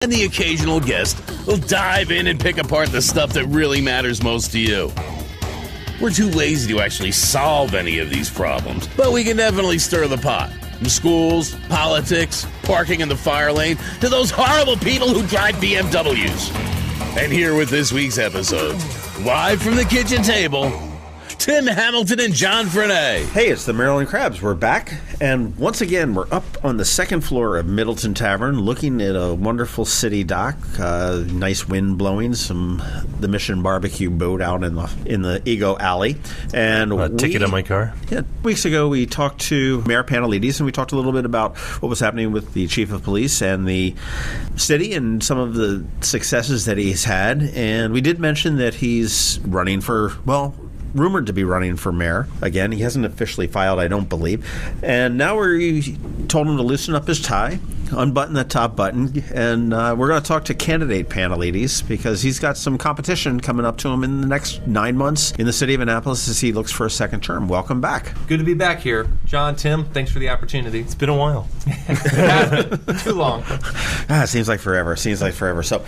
and the occasional guest will dive in and pick apart the stuff that really matters most to you. We're too lazy to actually solve any of these problems, but we can definitely stir the pot. From schools, politics, parking in the fire lane, to those horrible people who drive BMWs. And here with this week's episode, live from the kitchen table, Tim Hamilton and John Frenaye. Hey, it's the Maryland Crabs. We're back, and once again, we're up on the second floor of Middleton Tavern, looking at a wonderful city dock, nice wind blowing, the Mission Barbecue boat out in the Ego Alley, and ticket on my car. Yeah, weeks ago we talked to Mayor Pantelides, and we talked a little bit about what was happening with the Chief of Police and the city, and some of the successes that he's had. And we did mention that he's running for, rumored to be running for mayor again. He hasn't officially filed, I don't believe. And now we told him to loosen up his tie, unbutton the top button, and we're going to talk to candidate Pantelides because he's got some competition coming up to him in the next 9 months in the city of Annapolis as he looks for a second term. Welcome back. Good to be back here. John, Tim, thanks for the opportunity. It's been a while. Too long. It seems like forever. So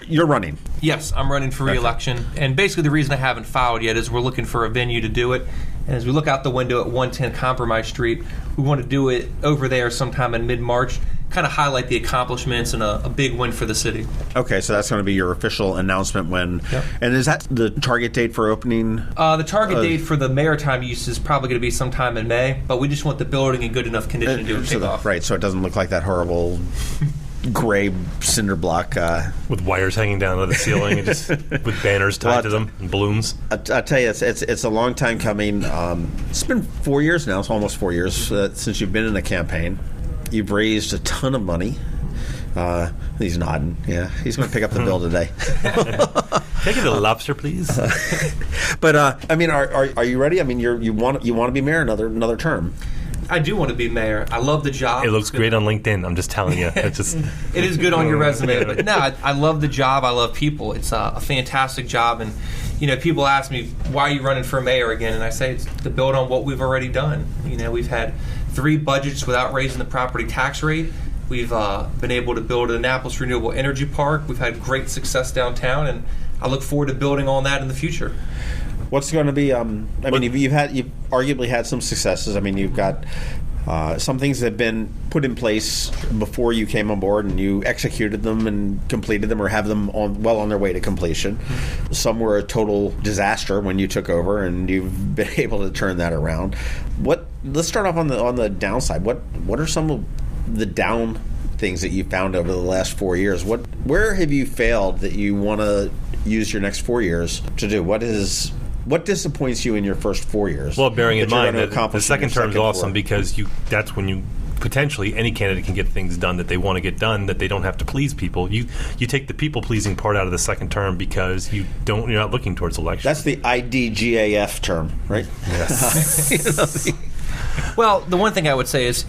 you're running? Yes, I'm running for re-election. And basically the reason I haven't filed yet is we're looking for a venue to do it. And as we look out the window at 110 Compromise Street, we want to do it over there sometime in mid-March, kind of highlight the accomplishments and a big win for the city. Okay, so that's going to be your official announcement when... Yep. And is that the target date for opening? The target date for the maritime use is probably going to be sometime in May, but we just want the building in good enough condition to do a kickoff. Right, so it doesn't look like that horrible... gray cinder block with wires hanging down to the ceiling and just with banners tied to them and balloons. I tell you, it's a long time coming. It's been 4 years now. It's almost 4 years since you've been in the campaign. You've raised a ton of money. He's nodding. Yeah, he's going to pick up the bill today. Can I get a lobster, please? But are you ready? I mean, you want to be mayor another term. I do want to be mayor. I love the job. It looks great on LinkedIn. I'm just telling you. It is good on your resume. But no, I love the job. I love people. It's a fantastic job. And, people ask me, why are you running for mayor again? And I say it's to build on what we've already done. We've had 3 budgets without raising the property tax rate. We've been able to build an Annapolis Renewable Energy Park. We've had great success downtown. And I look forward to building on that in the future. What's going to be? You've arguably had some successes. I mean, you've got some things that have been put in place before you came on board, and you executed them and completed them, or have them on their way to completion. Mm-hmm. Some were a total disaster when you took over, and you've been able to turn that around. Let's start off on the downside. What are some of the down things that you found over the last 4 years? Where have you failed that you want to use your next 4 years to do? What disappoints you in your first 4 years? Well, bearing in mind that the second term is awesome because that's when you potentially any candidate can get things done that they want to get done, that they don't have to please people. You take the people pleasing part out of the second term because you're not looking towards election. That's the IDGAF term, right? Yes. Well, the one thing I would say is,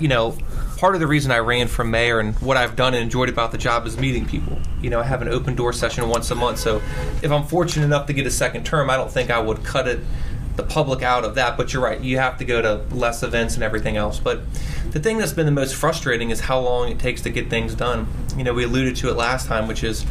part of the reason I ran for mayor and what I've done and enjoyed about the job is meeting people. I have an open door session once a month, so if I'm fortunate enough to get a second term, I don't think I would cut the public out of that. But you're right, you have to go to less events and everything else. But the thing that's been the most frustrating is how long it takes to get things done. We alluded to it last time, which is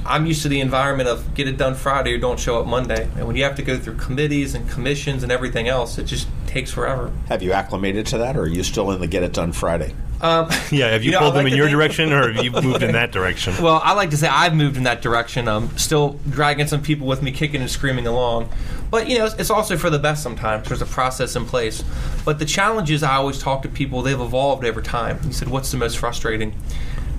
I'm used to the environment of get it done Friday or don't show up Monday. And when you have to go through committees and commissions and everything else, it just takes forever. Have you acclimated to that, or are you still in the get it done Friday? Have you pulled them in your direction, or have you moved in that direction? Well, I like to say I've moved in that direction. I'm still dragging some people with me, kicking and screaming along. But, it's also for the best sometimes. There's a process in place. But the challenge is I always talk to people, they've evolved over time. You said, what's the most frustrating?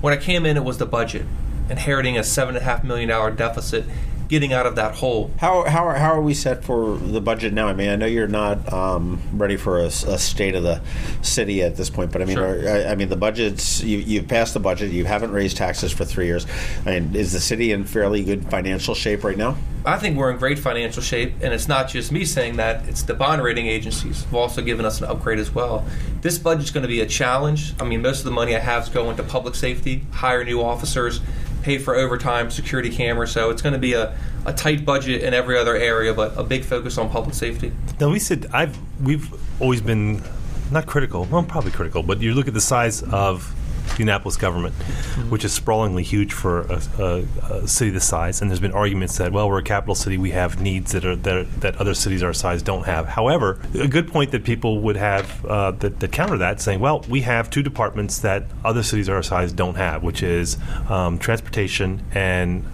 When I came in, it was the budget. Inheriting a $7.5 million deficit, getting out of that hole. How are we set for the budget now? I mean, I know you're not ready for a state of the city at this point, but I mean, sure. The budget's you've passed the budget. You haven't raised taxes for 3 years. I mean, is the city in fairly good financial shape right now? I think we're in great financial shape, and it's not just me saying that. It's the bond rating agencies have also given us an upgrade as well. This budget's going to be a challenge. I mean, most of the money I have is going to public safety, hire new officers, pay for overtime, security cameras. So it's going to be a tight budget in every other area, but a big focus on public safety. Now, we've always been not critical, well, probably critical, but you look at the size of the Annapolis government, which is sprawlingly huge for a city this size. And there's been arguments that, well, we're a capital city, we have needs that other cities our size don't have. However, a good point that people would have that counter that, saying, well, we have two departments that other cities our size don't have, which is transportation and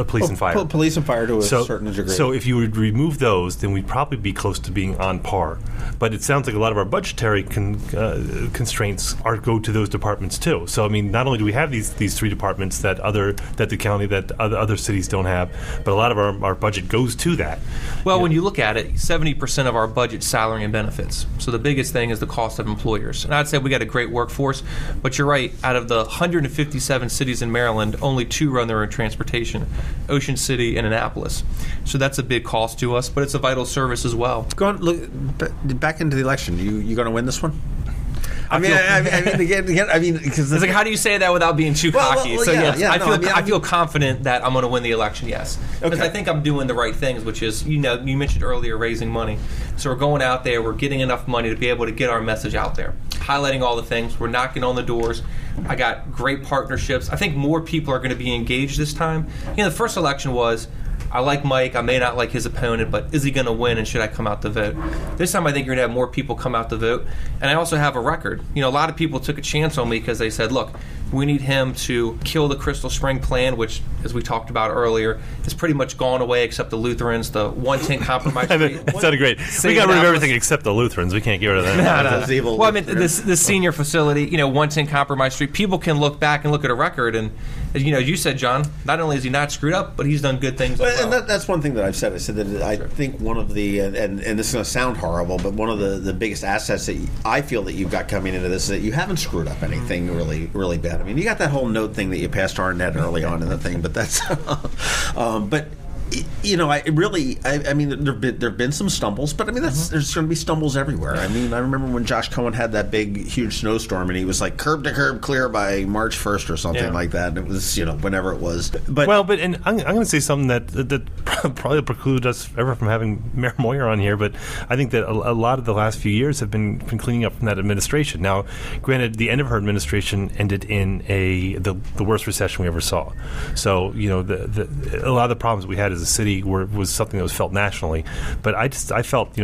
police and fire. Police and fire to a certain degree. So if you would remove those, then we'd probably be close to being on par. But it sounds like a lot of our budgetary constraints go to those departments too. So I mean, not only do we have these three departments that the county that other cities don't have, but a lot of our budget goes to that. Well, when you look at it, 70% of our budget is salary and benefits. So the biggest thing is the cost of employers. And I'd say we got a great workforce, but you're right. Out of the 157 cities in Maryland, only 2 run their own transportation: Ocean City and Annapolis. So that's a big cost to us, but it's a vital service as well. Go on, look back into the election. You going to win this one? I mean, because it's like, how do you say that without being too cocky? I feel confident that I'm going to win the election. Yes, because I think I'm doing the right things, which is, you mentioned earlier raising money. So we're going out there, we're getting enough money to be able to get our message out there, highlighting all the things. We're knocking on the doors. I got great partnerships. I think more people are going to be engaged this time. The first election was, I like Mike, I may not like his opponent, but is he going to win and should I come out to vote? This time I think you're going to have more people come out to vote. And I also have a record. A lot of people took a chance on me because they said, look, we need him to kill the Crystal Spring plan, which, as we talked about earlier, has pretty much gone away except the Lutherans, the 110 Compromise Street. That sounded great. We got rid of everything except the Lutherans. We can't get rid of that. No. Well, I mean, the senior facility, 110 Compromise Street, people can look back and look at a record and, you said, John, not only is he not screwed up, but he's done good things as well. And that's one thing that I've said. I said that I think one of the, and this is going to sound horrible, but one of the biggest assets that I feel that you've got coming into this is that you haven't screwed up anything really, really bad. I mean, you got that whole note thing that you passed Arnett early on in the thing, but that's, but I mean, there've been some stumbles, but I mean, there's going to be stumbles everywhere. I mean, I remember when Josh Cohen had that big, huge snowstorm, and he was like curb to curb clear by March 1st or something like that. And it was, whenever it was. But and I'm going to say something that probably precluded us ever from having Mayor Moyer on here. But I think that a lot of the last few years have been cleaning up from that administration. Now, granted, the end of her administration ended in the worst recession we ever saw. So a lot of the problems we had as a city was something that was felt nationally, but I felt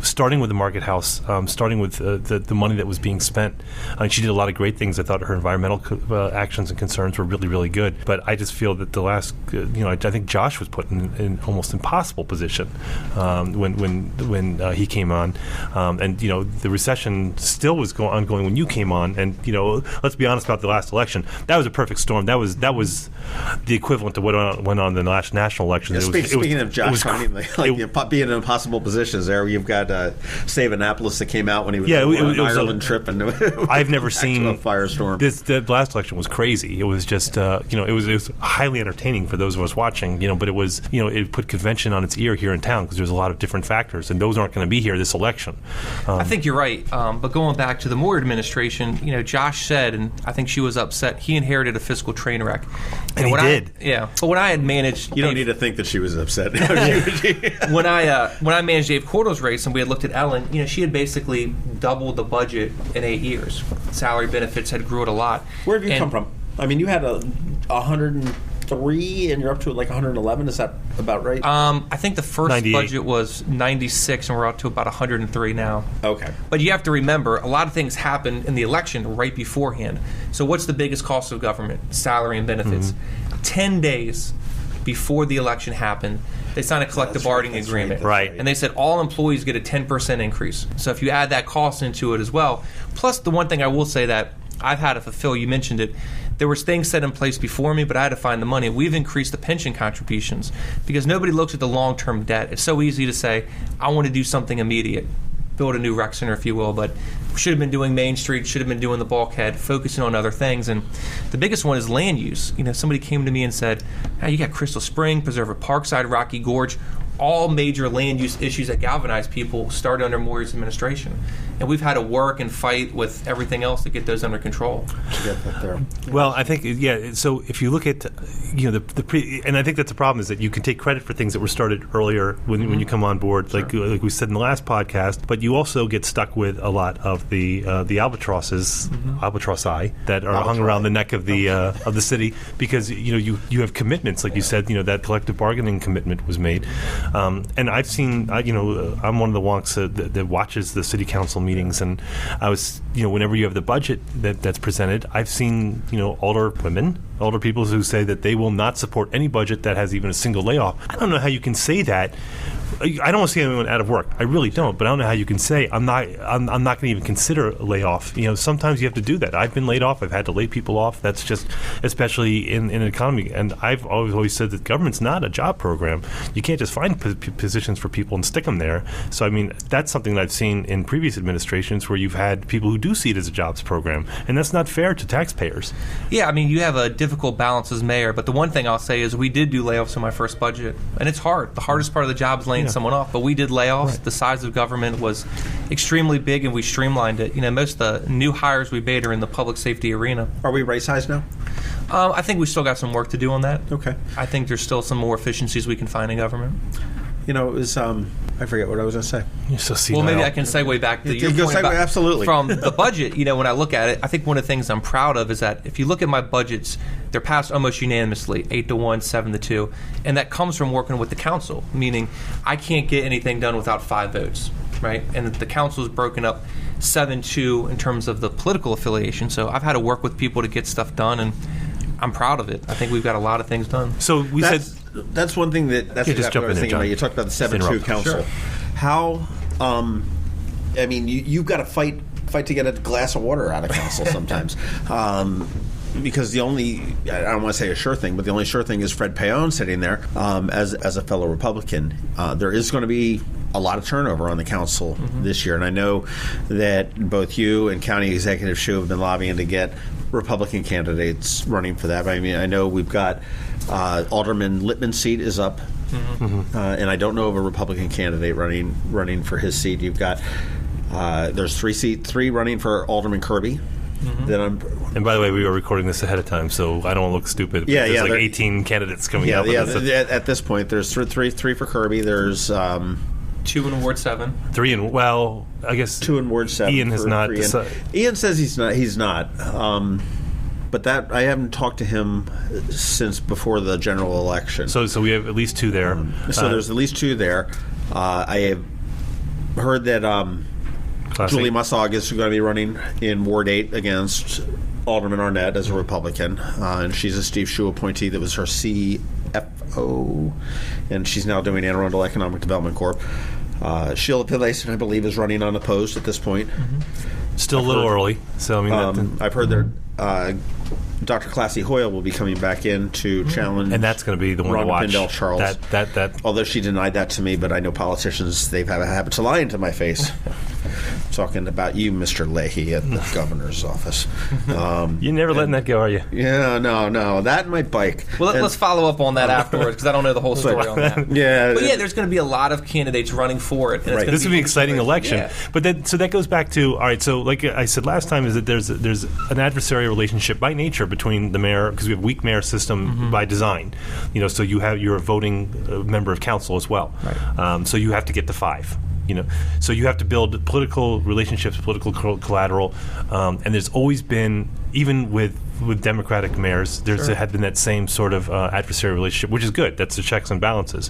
starting with the market house, starting with the money that was being spent, she did a lot of great things. I thought her environmental actions and concerns were really, really good, but I just feel that the last I think Josh was put in almost impossible position when he came on, and the recession still was ongoing when you came on, and let's be honest about the last election, that was a perfect storm. That was the equivalent to what went on in the last national election. Speaking of Josh being in impossible positions, there you've got Save Annapolis that came out when he was on Ireland trip, and I've never seen a firestorm. The last election was crazy. It was just it was highly entertaining for those of us watching. But it was it put convention on its ear here in town because there's a lot of different factors, and those aren't going to be here this election. I think you're right. But going back to the Moore administration, Josh said, and I think she was upset, he inherited a fiscal train wreck. And he did. But when I had managed, you don't need to think that she was upset. when I managed Dave Cordell's race and we had looked at Ellen, she had basically doubled the budget in 8 years. Salary benefits had grew it a lot. Where have you come from? I mean, you had 103 and you're up to like 111. Is that about right? I think the first 98. Budget was 96 and we're up to about 103 now. Okay. But you have to remember, a lot of things happened in the election right beforehand. So what's the biggest cost of government? Salary and benefits. 10 days before the election happened, they signed a collective bargaining agreement. Right. And they said all employees get a 10% increase. So if you add that cost into it as well, plus the one thing I will say that I've had to fulfill, you mentioned it, there was things set in place before me, but I had to find the money. We've increased the pension contributions because nobody looks at the long-term debt. It's so easy to say, I want to do something immediate, build a new rec center, if you will, but should have been doing Main Street, should have been doing the bulkhead, focusing on other things. And the biggest one is land use. Somebody came to me and said, hey, you got Crystal Spring, Preserve Parkside, Rocky Gorge, all major land use issues that galvanize people started under Moyer's administration. and we've had to work and fight with everything else to get those under control. Well, I think so if you look at and I think that's the problem is that you can take credit for things that were started earlier when you come on board, like we said in the last podcast, but you also get stuck with a lot of the albatrossi that are hung around the neck of the city, because you have commitments, like you said, that collective bargaining commitment was made, and I've seen I'm one of the wonks that watches the city council meetings, and I was whenever you have the budget that's presented, I've seen older people who say that they will not support any budget that has even a single layoff. I don't know how you can say that. I don't want to see anyone out of work. I really don't. But I don't know how you can say I'm not going to even consider a layoff. Sometimes you have to do that. I've been laid off. I've had to lay people off. That's just, especially in an economy. And I've always said that government's not a job program. You can't just find positions for people and stick them there. So I mean, that's something that I've seen in previous administrations where you've had people who do see it as a jobs program, and that's not fair to taxpayers. Yeah, I mean, you have a difficult balance as mayor. But the one thing I'll say is we did do layoffs in my first budget, and it's hard. The hardest part of the job is laying someone off, but we did layoffs. Right. The size of government was extremely big, and we streamlined it. Most of the new hires we made are in the public safety arena. Are we right-sized now? I think we still got some work to do on that. Okay. I think there's still some more efficiencies we can find in government. It was, I forget what I was going to say. You're so senile. Well, maybe I can segue back to your point about, absolutely. From the budget. When I look at it, I think one of the things I'm proud of is that if you look at my budgets, they're passed almost unanimously, 8-1, 7-2, and that comes from working with the council, meaning I can't get anything done without 5 votes, right? And the council is broken up 7-2 in terms of the political affiliation, so I've had to work with people to get stuff done, and I'm proud of it. I think we've got a lot of things done. So that's one thing that's exactly what I was thinking about. You talked about the 7-2 council. Sure. How, you've got to fight to get a glass of water out of council sometimes. Because the only, I don't want to say a sure thing, but the only sure thing is Fred Payon sitting there as a fellow Republican. There is going to be a lot of turnover on the council this year, and I know that both you and County Executive Shu have been lobbying to get Republican candidates running for that. But I mean, I know we've got Alderman Littman's seat is up, and I don't know of a Republican candidate running for his seat. You've got there's 3 running for Alderman Kirby. And by the way, we were recording this ahead of time, so I don't want to look stupid. There's 18 candidates coming up. At this point, there's three for Kirby. There's 2 in Ward 7. 3 in, I guess 2 in Ward 7. Ian has not. Ian says he's not. But that I haven't talked to him since before the general election. So we have at least 2 there. So there's at least 2 there. I have heard that Julie Massag is going to be running in Ward 8 against Alderman Arnett as a Republican, and she's a Steve Shu appointee that was her CFO, and she's now doing Anne Arundel Economic Development Corp. Sheila Pilason, I believe, is running unopposed at this point. Still a little early, so I mean, I've heard that Dr. Classy Hoyle will be coming back in to challenge, and that's going to be the one to watch. Pindell Charles. That. Although she denied that to me, but I know politicians, they've had a habit to lie into my face. Talking about you, Mr. Leahy, at the governor's office. You're never letting that go, are you? Yeah, no. That and my bike. Well, let's follow up on that afterwards, because I don't know the whole story on that. But there's going to be a lot of candidates running for it. And this will be an exciting election. Yeah. But then, so that goes back to, all right, so like I said last time, is that there's an adversarial relationship by nature between the mayor, because we have a weak mayor system by design. So you're a voting member of council as well. Right. So you have to get to 5. So you have to build political relationships, political collateral, and there's always been, even with Democratic mayors, had been that same sort of adversarial relationship, which is good. That's the checks and balances.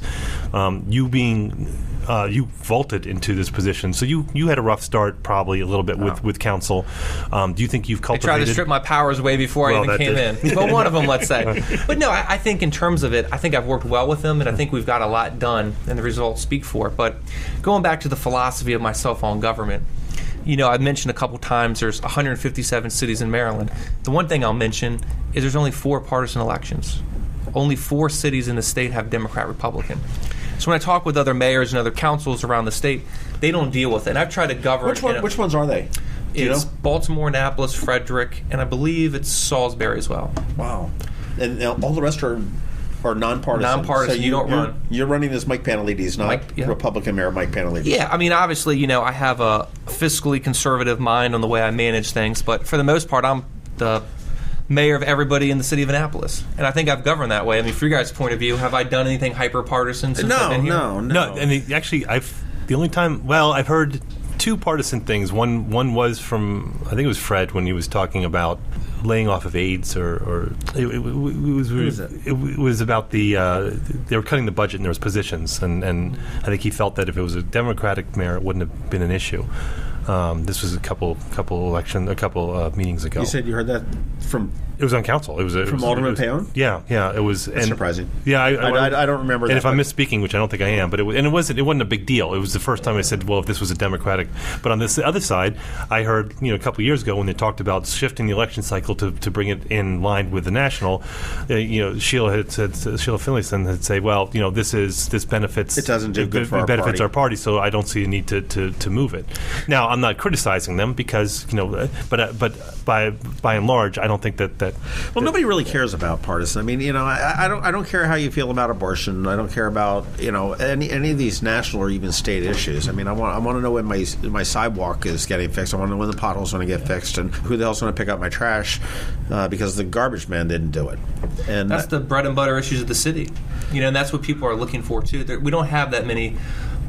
You vaulted into this position, so you had a rough start, probably a little bit with council. Do you think you've cultivated? They tried to strip my powers away before I even came in. But one of them, let's say. But no, I think in terms of it, I think I've worked well with them, and I think we've got a lot done, and the results speak for it. But going back to the philosophy of myself on government, I've mentioned a couple times there's 157 cities in Maryland. The one thing I'll mention is there's only 4 partisan elections. Only 4 cities in the state have Democrat-Republican. So when I talk with other mayors and other councils around the state, they don't deal with it. And I've tried to govern. Which ones are they? It's Baltimore, Annapolis, Frederick, and I believe it's Salisbury as well. Wow. And all the rest are or nonpartisan. Nonpartisan. So you don't run. You're running as Mike Pantelides, not Republican Mayor Mike Pantelides. Yeah, I mean, obviously, I have a fiscally conservative mind on the way I manage things, but for the most part, I'm the mayor of everybody in the city of Annapolis, and I think I've governed that way. I mean, from your guys' point of view, have I done anything hyper-partisan since I've been here? No. And the only time, I've heard two partisan things. One was from, I think it was Fred, when he was talking about laying off of AIDS, or it was about they were cutting the budget and there was positions, and I think he felt that if it was a Democratic mayor, it wouldn't have been an issue. This was a couple meetings ago. You said you heard that from? It was on council. It was from Alderman Payon. Yeah. It was. That's surprising. Yeah, I don't remember. And that, if I'm misspeaking, which I don't think I am, but it wasn't a big deal. It was the first time I said, well, if this was a Democratic. But on this other side, I heard a couple of years ago when they talked about shifting the election cycle to bring it in line with the national. Sheila Finlayson had said, well, this benefits. It doesn't do good for our benefits party. our party, so I don't see a need to move it. Now, I'm not criticizing them because but by and large, I don't think that. Well, nobody really cares about partisan. I mean, I don't care how you feel about abortion. I don't care about any of these national or even state issues. I mean, I want to know when my sidewalk is getting fixed. I want to know when the potholes going to get fixed, and who the hell's going to pick up my trash because the garbage man didn't do it. And that's the bread and butter issues of the city. And that's what people are looking for too. We don't have that many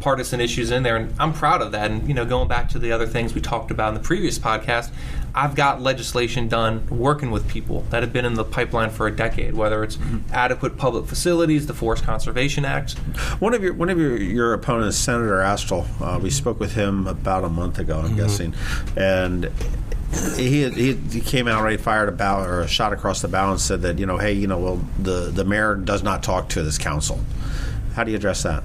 partisan issues in there, and I'm proud of that. And going back to the other things we talked about in the previous podcast, I've got legislation done working with people that have been in the pipeline for a decade, whether it's adequate public facilities, the Forest Conservation Act. One of your opponents, Senator Astle, we spoke with him about a month ago, I'm guessing, and he came out right, fired a shot across the bow and said that the mayor does not talk to this council. How do you address that?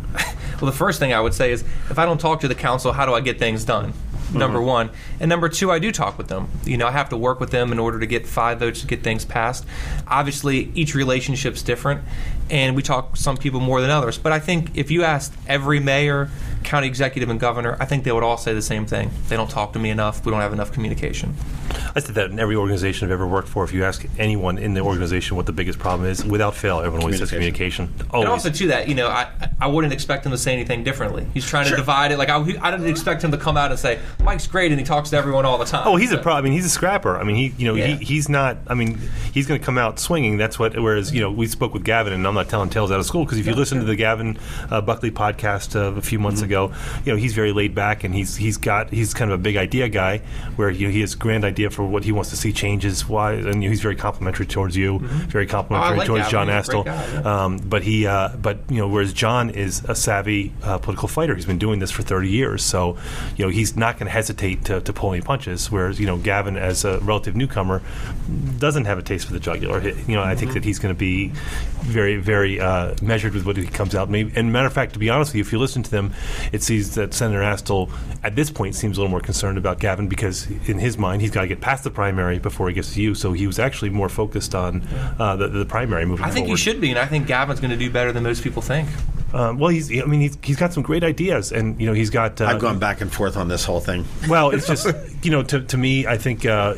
Well, the first thing I would say is, if I don't talk to the council, how do I get things done? Number one. And number two, I do talk with them. I have to work with them in order to get 5 votes to get things passed. Obviously, each relationship's different, and we talk some people more than others. But I think if you asked every mayor, county executive, and governor, I think they would all say the same thing. They don't talk to me enough. We don't have enough communication. I said that in every organization I've ever worked for. If you ask anyone in the organization what the biggest problem is, without fail, everyone always says communication. Always. And also, to that, I wouldn't expect him to say anything differently. He's trying to divide it. Like, I didn't expect him to come out and say, Mike's great, and he talks to everyone all the time. Oh, he's he's a scrapper. I mean, he's not. I mean, he's going to come out swinging. That's what. Whereas, we spoke with Gavin, and I'm not telling tales out of school, because if you listen to the Gavin Buckley podcast a few months ago, he's very laid back, and he's kind of a big idea guy, where he has a grand idea for what he wants to see changes. Why, and he's very complimentary towards you, very complimentary towards Gavin. John Astle. But whereas John is a savvy political fighter, he's been doing this for 30 years, so he's not going to hesitate to pull any punches. Whereas Gavin, as a relative newcomer, doesn't have a taste for the jugular. I think that he's going to be very, very measured with what he comes out. And matter of fact, to be honest with you, if you listen to them, it seems that Senator Astle at this point seems a little more concerned about Gavin, because in his mind he's got to get past the primary before he gets to you. So he was actually more focused on the primary moving forward. I think he should be, and I think Gavin's going to do better than most people think. Well, he's got some great ideas, and he's got. I've gone back and forth on this whole thing. Well, it's just to me, I think I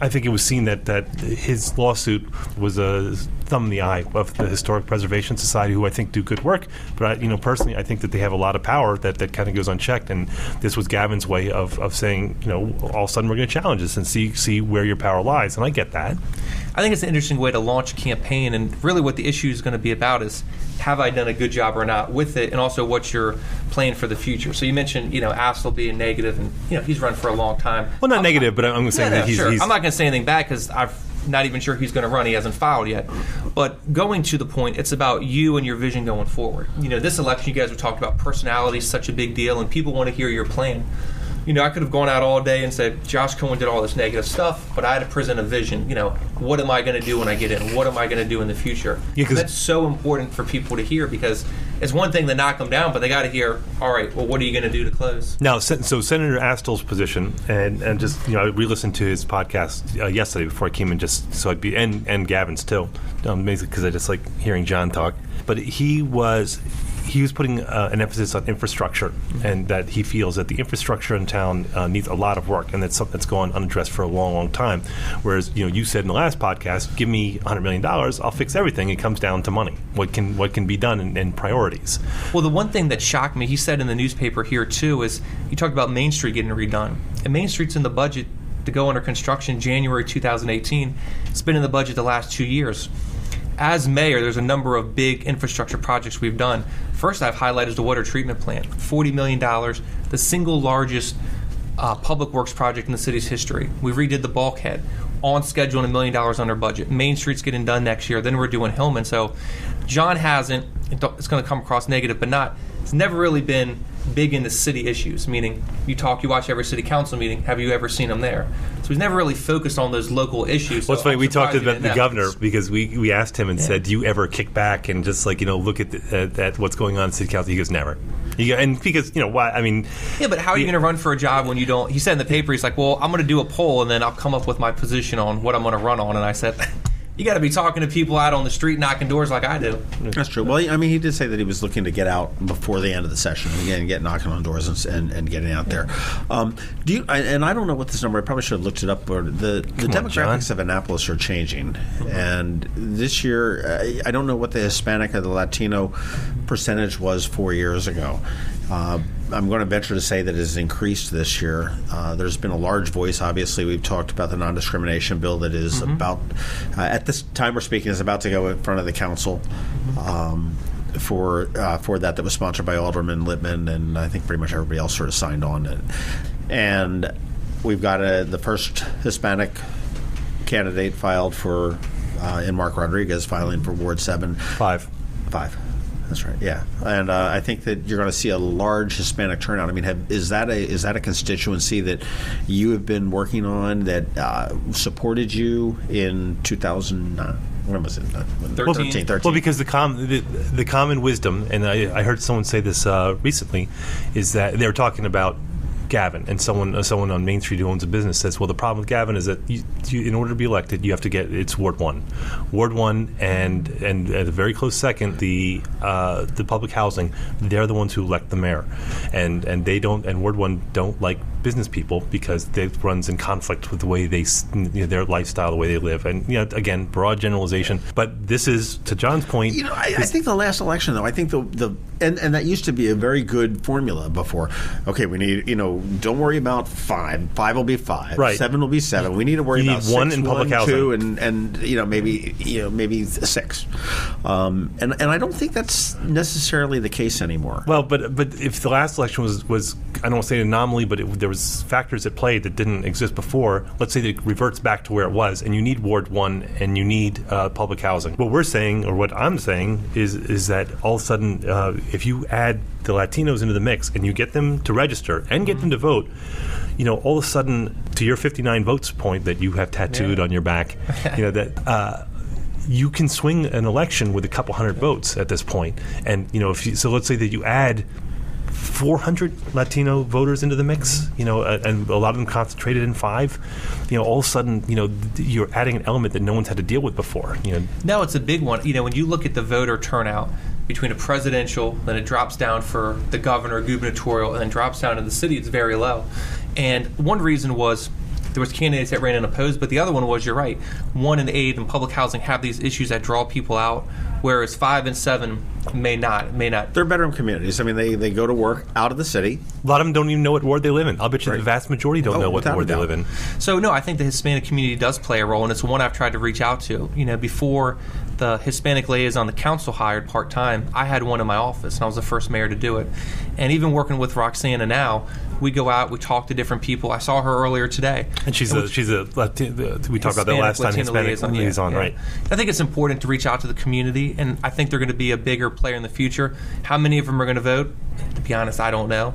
think it was seen that his lawsuit was a thumb in the eye of the Historic Preservation Society, who I think do good work. But personally, I think that they have a lot of power that kind of goes unchecked, and this was Gavin's way of saying, all of a sudden we're going to challenge this and see where your power lies, and I get that. I think it's an interesting way to launch a campaign, and really what the issue is going to be about is, have I done a good job or not with it, and also what's your plan for the future. So you mentioned, Astle being negative, and he's run for a long time. Well, not negative, but I'm going to say that he's. I'm not going to say anything bad, because I'm not even sure he's going to run. He hasn't filed yet. But going to the point, it's about you and your vision going forward. This election, you guys have talked about personality is such a big deal, and people want to hear your plan. I could have gone out all day and said, Josh Cohen did all this negative stuff, but I had to present a vision. What am I going to do when I get in? What am I going to do in the future? Yeah, that's so important for people to hear, because it's one thing to knock them down, but they got to hear, all right, well, what are you going to do to close? Now, so Senator Astle's position, and just, I re-listened to his podcast yesterday before I came in, just so I'd be, and Gavin's too, basically because I just like hearing John talk. But he he was putting an emphasis on infrastructure, and that he feels that the infrastructure in town needs a lot of work, and that's something that's gone unaddressed for a long, long time. Whereas, you said in the last podcast, give me $100 million, I'll fix everything. It comes down to money. What can be done and priorities. Well, the one thing that shocked me, he said in the newspaper here too, is he talked about Main Street getting redone. And Main Street's in the budget to go under construction January 2018. It's been in the budget the last 2 years. As mayor, there's a number of big infrastructure projects we've done. First, I've highlighted the water treatment plant, $40 million, the single largest public works project in the city's history. We redid the bulkhead, on schedule and $1 million under budget. Main Street's getting done next year. Then we're doing Hillman. So John hasn't, it's going to come across negative, but not, it's never really been big into city issues, meaning you watch every city council meeting. Have you ever seen him there? So he's never really focused on those local issues. Well, it's funny, we talked about the governor because we asked him and said, do you ever kick back and just look at what's going on in city council? He goes, never. And because, why? I mean... Yeah, but how are you going to run for a job when you don't... He said in the paper, he's like, well, I'm going to do a poll and then I'll come up with my position on what I'm going to run on. And I said... You got to be talking to people out on the street, knocking doors like I do. That's true. Well, I mean, he did say that he was looking to get out before the end of the session and get knocking on doors and getting out there. Do you? And I don't know what this number. I probably should have looked it up. But the demographics of Annapolis are changing, and this year, I don't know what the Hispanic or the Latino percentage was 4 years ago. I'm going to venture to say that it has increased this year. There's been a large voice. Obviously, we've talked about the non-discrimination bill that is about, at this time we're speaking, is about to go in front of the council for that was sponsored by Alderman Littman, and I think pretty much everybody else sort of signed on it. And we've got the first Hispanic candidate filed for, in Mark Rodriguez, filing for Ward 7. Five. That's right. Yeah, and I think that you're going to see a large Hispanic turnout. I mean, is that a constituency that you have been working on that supported you in 2009? When was it? 13. Well, because the common wisdom, and I heard someone say this recently, is that they were talking about Gavin, and someone on Main Street who owns a business says, well, the problem with Gavin is that you, in order to be elected, you have to get, it's Ward 1, and at a very close second, the public housing, they're the ones who elect the mayor, and they don't, and Ward 1 don't like business people because it runs in conflict with the way they, their lifestyle, the way they live, and again, broad generalization. But this is, to John's point, I think the last election, though, I think and that used to be a very good formula before. Okay, we need, don't worry about 5. 5 will be 5. Right. 7 will be 7. We need to worry about 1 6, in public 1, housing. 2, and maybe 6. And I don't think that's necessarily the case anymore. Well, but if the last election was I don't want to say an anomaly, but there was factors at play that didn't exist before. Let's say that it reverts back to where it was, and you need Ward 1 and you need public housing. What we're saying, or what I'm saying, is that all of a sudden, if you add the Latinos into the mix and you get them to register and get them to vote, all of a sudden, to your 59 votes point that you have tattooed on your back, that you can swing an election with a couple hundred votes at this point. And so let's say that you add 400 Latino voters into the mix, and a lot of them concentrated in 5, all of a sudden, you're adding an element that no one's had to deal with before. No, it's a big one. When you look at the voter turnout between a presidential, then it drops down for the governor, gubernatorial, and then drops down to the city, it's very low. And one reason was there was candidates that ran unopposed, but the other one was, you're right, 1 and 8 and public housing have these issues that draw people out, whereas 5 and 7 may not. They're bedroom communities. I mean, they go to work out of the city. A lot of them don't even know what ward they live in. I'll bet you the vast majority don't know what ward they live in. So, no, I think the Hispanic community does play a role, and it's one I've tried to reach out to. Before the Hispanic liaison the council hired part-time, I had one in my office, and I was the first mayor to do it. And even working with Roxana now, we go out, we talk to different people. I saw her earlier today. And she's a we talked about that last time, Hispanic liaison, right? I think it's important to reach out to the community, and I think they're going to be a bigger player in the future. How many of them are going to vote? To be honest, I don't know.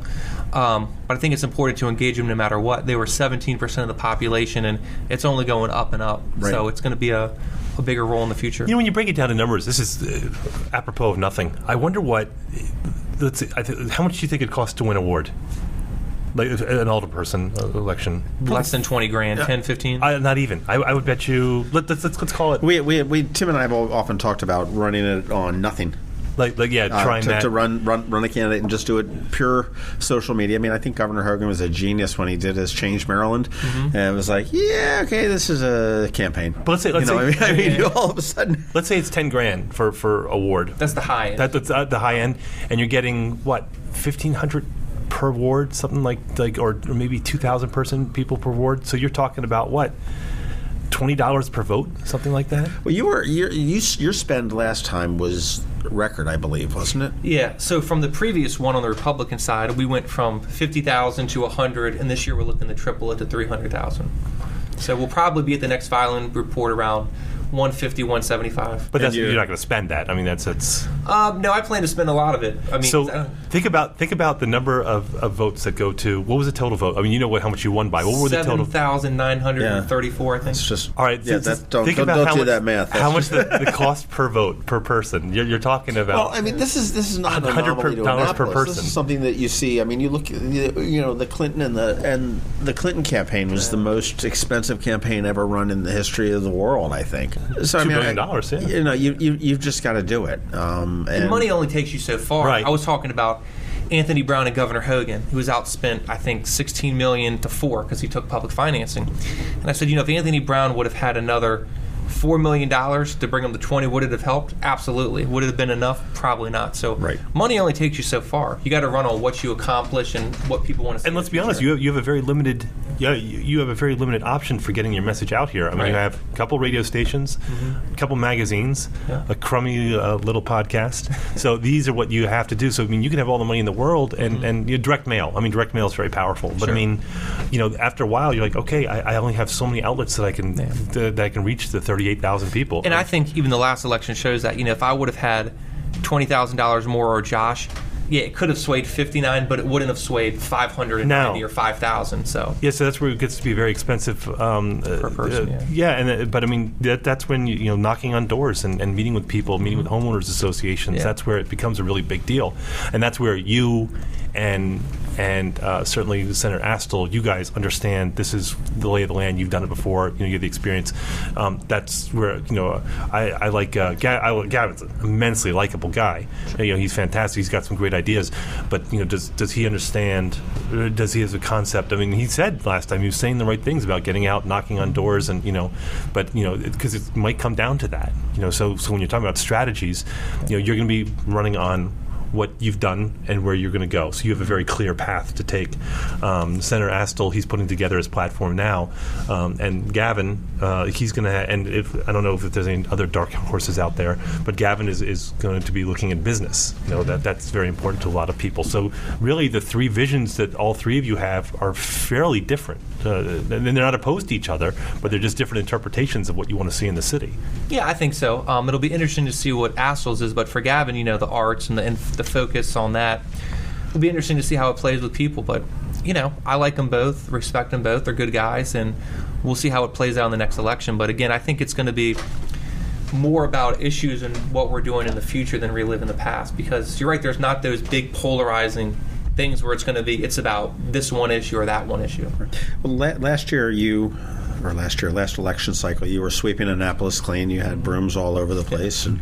But I think it's important to engage them no matter what. They were 17% of the population, and it's only going up and up. Right. So it's going to be a bigger role in the future. When you break it down to numbers, this is apropos of nothing. I wonder what, how much do you think it costs to win a ward? Like an alderperson election, less than 20 grand, 10, 15. Not even. I would bet you. Let's call it. We Tim and I have often talked about running it on nothing. trying to run a candidate and just do it pure social media. I mean, I think Governor Hogan was a genius when he did his Change Maryland, and it was like, yeah, okay, this is a campaign. But let's say all of a sudden, let's say it's $10,000 for award. That's the high end. That's the high end, and you're getting what, 1,500 per ward, something like or maybe 2,000 people per ward. So you're talking about what? $20 per vote, something like that. Well, your spend last time was record, I believe, wasn't it? Yeah. So from the previous one on the Republican side, we went from 50,000 to 100, and this year we're looking to triple it to 300,000. So we'll probably be at the next filing report around 150, 175. But you're not going to spend that. I mean, that's no, I plan to spend a lot of it. I mean, so think about the number of votes that go to. What was the total vote? I mean, you know how much you won by. What were the total? 7,934, I think. It's just all right. Yeah, don't do that math. How much the cost per vote per person? You're talking about. Well, I mean, this is not $100 per person. This is something that you see. I mean, you look. The Clinton and the Clinton campaign was the most expensive campaign ever run in the history of the world, I think. So $2 billion, yeah. You've just got to do it. And money only takes you so far. Right. I was talking about Anthony Brown and Governor Hogan, who was outspent, I think, $16 million to $4 million because he took public financing. And I said, if Anthony Brown would have had another $4 million to bring him to 20, would it have helped? Absolutely. Would it have been enough? Probably not. So money only takes you so far. You got to run on what you accomplish and what people want to see. And let's be honest, you have a very limited option for getting your message out here. I mean, you have a couple radio stations, a couple magazines, a crummy little podcast. So these are what you have to do. So I mean, you can have all the money in the world and direct mail. I mean, direct mail is very powerful. But I mean, after a while, you're like, okay, I only have so many outlets that I can that I can reach the 38,000 people. And I think even the last election shows that, if I would have had $20,000 more or Josh, it could have swayed 59, but it wouldn't have swayed 590 or 5,000. So so that's where it gets to be very expensive per person. But I mean that's when knocking on doors and meeting with people, meeting with homeowners associations. Yeah. That's where it becomes a really big deal, and that's where you and certainly Senator Astle, you guys understand this is the lay of the land. You've done it before. You have the experience. That's where I like Gavin's an immensely likable guy. He's fantastic. He's got some great ideas. But does he understand? Does he have a concept? I mean, he said last time he was saying the right things about getting out, knocking on doors, and but because it might come down to that. So when you're talking about strategies, you're going to be running on what you've done and where you're going to go. So you have a very clear path to take. Senator Astle, he's putting together his platform now, and Gavin, he's going to. I don't know if there's any other dark horses out there, but Gavin is going to be looking at business. That's very important to a lot of people. So really, the three visions that all three of you have are fairly different. And they're not opposed to each other, but they're just different interpretations of what you want to see in the city. Yeah, I think so. It'll be interesting to see what Astle's is, but for Gavin, the arts and the focus on that, it'll be interesting to see how it plays with people. But I like them both, respect them both. They're good guys, and we'll see how it plays out in the next election. But again, I think it's going to be more about issues and what we're doing in the future than reliving the past, because you're right, there's not those big polarizing things where it's about this one issue or that one issue. Well, last election cycle, you were sweeping Annapolis clean. You had brooms all over the place, and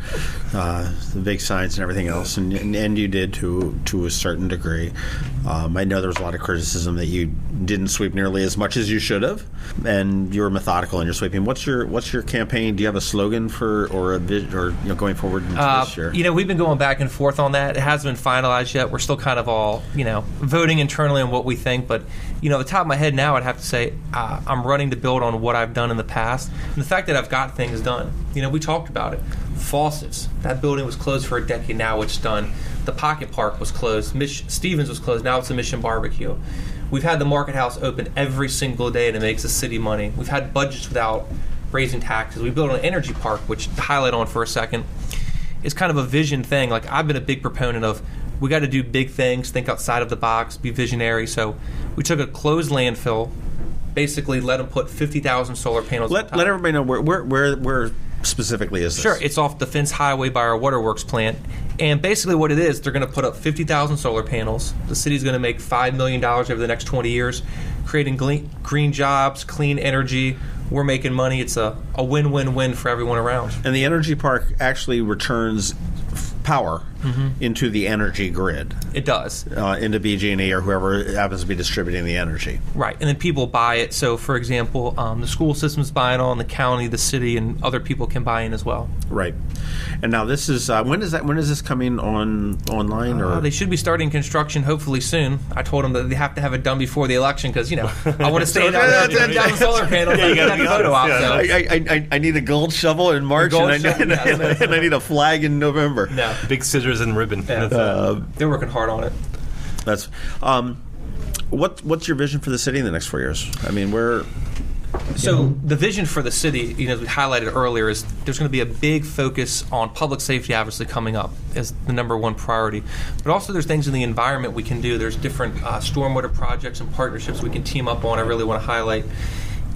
the big signs and everything else, and you did to a certain degree. I know there was a lot of criticism that you didn't sweep nearly as much as you should have, and you were methodical in your sweeping. What's your campaign? Do you have a slogan for or going forward into this year? We've been going back and forth on that. It hasn't been finalized yet. We're still kind of all voting internally on what we think. But at the top of my head now, I'd have to say I'm running to build on what I've done in the past, and the fact that I've got things done. We talked about it. Faucets. That building was closed for a decade. Now it's done. The Pocket Park was closed. Stevens was closed. Now it's a Mission Barbecue. We've had the Market House open every single day, and it makes the city money. We've had budgets without raising taxes. We built an energy park, which, to highlight on for a second, is kind of a vision thing. Like, I've been a big proponent of, we got to do big things, think outside of the box, be visionary. So we took a closed landfill, basically let them put 50,000 solar panels on top. Let everybody know where specifically is this? Sure. It's off Defense Highway by our waterworks plant. And basically what it is, they're going to put up 50,000 solar panels. The city's going to make $5 million over the next 20 years, creating green jobs, clean energy. We're making money. It's a win-win-win for everyone around. And the energy park actually returns power into the energy grid. It does. Into BG&E or whoever happens to be distributing the energy. Right, and then people buy it. So, for example, the school system's buying on, the county, the city, and other people can buy in as well. Right. And now this is when is this coming online? Or they should be starting construction hopefully soon. I told them that they have to have it done before the election because I want to stand out there down the solar panels. Yeah, you got to photo op. I need a gold shovel in March, and I need a flag in November. No. Big scissors and ribbon. Yeah. They're working hard on it. That's what's your vision for the city in the next 4 years? I mean, the vision for the city, as we highlighted earlier, is there's going to be a big focus on public safety, obviously, coming up as the number one priority. But also there's things in the environment we can do. There's different stormwater projects and partnerships we can team up on I really want to highlight.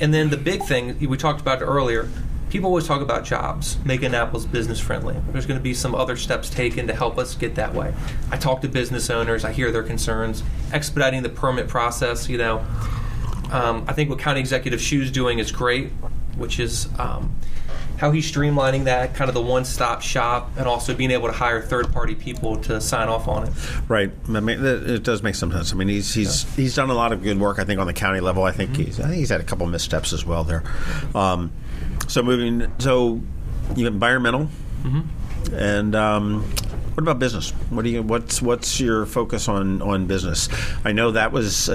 And then the big thing, we talked about it earlier, people always talk about jobs, make Annapolis business friendly. There's going to be some other steps taken to help us get that way. I talk to business owners, I hear their concerns, expediting the permit process, I think what County Executive Shu's doing is great, which is how he's streamlining that, kind of the one-stop shop, and also being able to hire third-party people to sign off on it. Right. I mean, it does make some sense. I mean, he's done a lot of good work, I think, on the county level. I think he's had a couple missteps as well there. So you environmental, and what about business? What's your focus on business? I know that was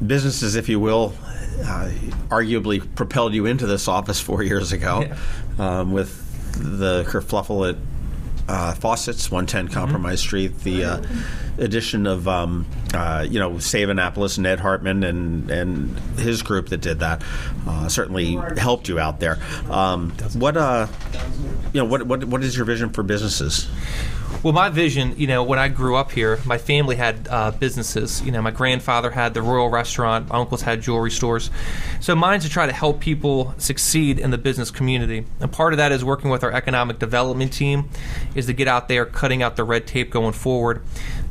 businesses, if you will, arguably propelled you into this office 4 years ago with the kerfluffle at Faucets, 110 Compromise Street, the addition of Save Annapolis, Ned Hartman and his group that did that certainly helped you out there. What is your vision for businesses? Well, my vision, when I grew up here, my family had businesses. My grandfather had the Royal Restaurant, my uncles had jewelry stores. So mine's to try to help people succeed in the business community. And part of that is working with our economic development team, is to get out there, cutting out the red tape going forward.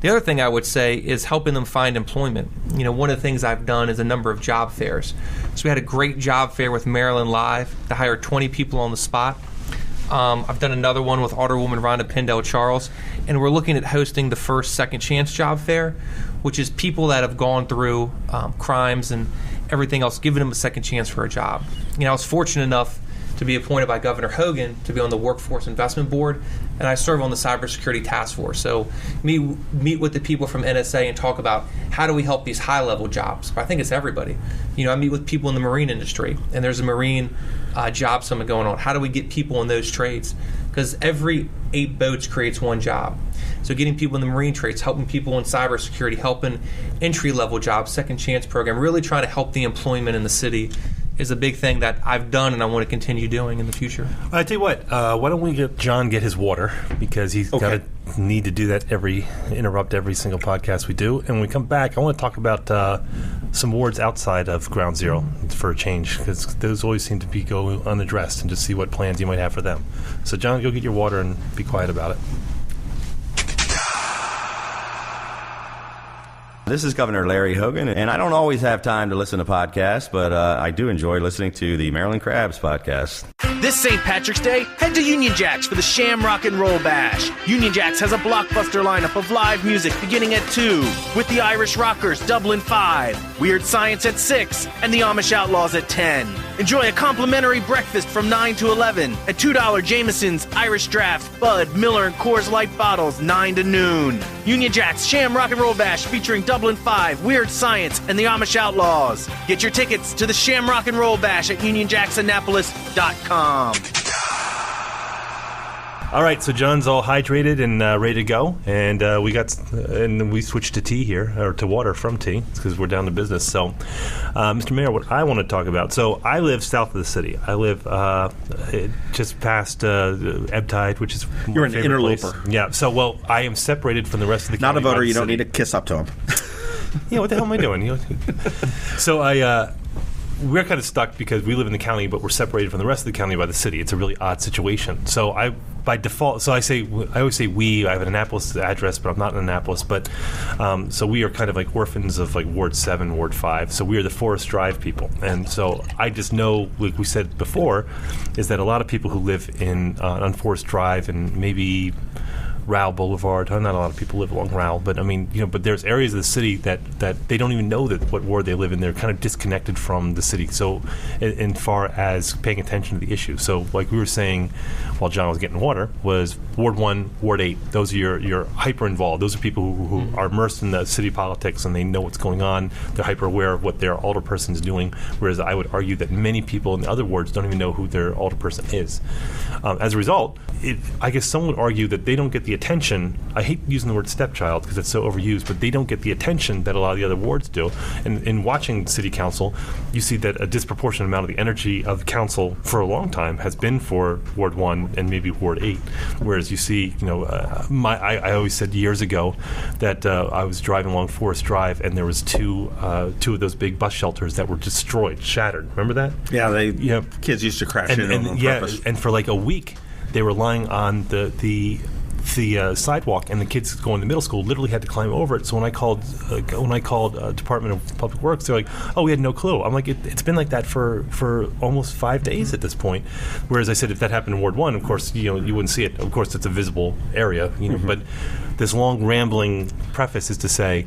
The other thing I would say is helping them find employment. One of the things I've done is a number of job fairs. So we had a great job fair with Maryland Live to hire 20 people on the spot. I've done another one with Alderwoman Rhonda Pendell Charles, and we're looking at hosting the first Second Chance Job Fair, which is people that have gone through crimes and everything else, giving them a second chance for a job. I was fortunate enough to be appointed by Governor Hogan to be on the Workforce Investment Board, and I serve on the Cybersecurity Task Force. So meet with the people from NSA and talk about how do we help these high-level jobs. But I think it's everybody. I meet with people in the marine industry, and there's a marine job summit going on. How do we get people in those trades? Because every 8 boats creates one job. So getting people in the marine trades, helping people in cybersecurity, helping entry-level jobs, second chance program, really trying to help the employment in the city is a big thing that I've done and I want to continue doing in the future. I tell you what, why don't we get John get his water, because he's got to need to do that interrupt every single podcast we do. And when we come back, I want to talk about some wards outside of Ground Zero for a change, because those always seem to go unaddressed, and just see what plans you might have for them. So John, go get your water and be quiet about it. This is Governor Larry Hogan, and I don't always have time to listen to podcasts, but I do enjoy listening to the Maryland Crabs podcast. This St. Patrick's Day, head to Union Jack's for the Sham Rock and Roll Bash. Union Jack's has a blockbuster lineup of live music beginning at 2, with the Irish Rockers Dublin 5, Weird Science at 6, and the Amish Outlaws at 10. Enjoy a complimentary breakfast from 9 to 11, and $2 Jameson's, Irish Draft, Bud, Miller, and Coors Light bottles 9 to noon. Union Jack's Sham Rock and Roll Bash featuring Dublin 5, Weird Science, and the Amish Outlaws. Get your tickets to the Sham Rock and Roll Bash at UnionJacksAnnapolis.com. All right, so John's all hydrated and ready to go, and we switched to tea here, or to water from tea, because we're down to business. So, Mr. Mayor, what I want to talk about. So, I live south of the city. I live just past Ebb Tide, which is you're an interloper. Place. Yeah. So, I am separated from the rest of the. Not a voter. You don't city. need to kiss up to him. Yeah. What the hell am I doing? So we're kind of stuck because we live in the county, but we're separated from the rest of the county by the city. It's a really odd situation. So by default, I always say we. I have an Annapolis address, but I'm not in Annapolis. But so we are kind of like orphans of like Ward 7, Ward 5. So we are the Forest Drive people. And so I just know, like we said before, is that a lot of people who live on Forest Drive and maybe Rowell Boulevard. Not a lot of people live along Rowell, but I mean, but there's areas of the city that they don't even know what ward they live in. They're kind of disconnected from the city. So, in far as paying attention to the issue. So, like we were saying, while John was getting water, was Ward 1, Ward 8. Those are your hyper involved. Those are people who are immersed in the city politics and they know what's going on. They're hyper aware of what their alderperson is doing. Whereas I would argue that many people in the other wards don't even know who their alderperson is. As a result, I guess some would argue that they don't get the attention. I hate using the word stepchild because it's so overused, but they don't get the attention that a lot of the other wards do. And in watching city council, you see that a disproportionate amount of the energy of the council for a long time has been for Ward 1 and maybe Ward 8. Whereas you see, I always said years ago that I was driving along Forest Drive and there was two of those big bus shelters that were destroyed, shattered. Remember that? Yeah, kids used to crash in on purpose. And for like a week, they were lying on the sidewalk, and the kids going to middle school literally had to climb over it. So when I called Department of Public Works, they're like, "Oh, we had no clue." I'm like, "It's been like that for almost 5 days at this point." Whereas I said, if that happened in Ward 1, of course, you wouldn't see it. Of course, it's a visible area, But this long rambling preface is to say,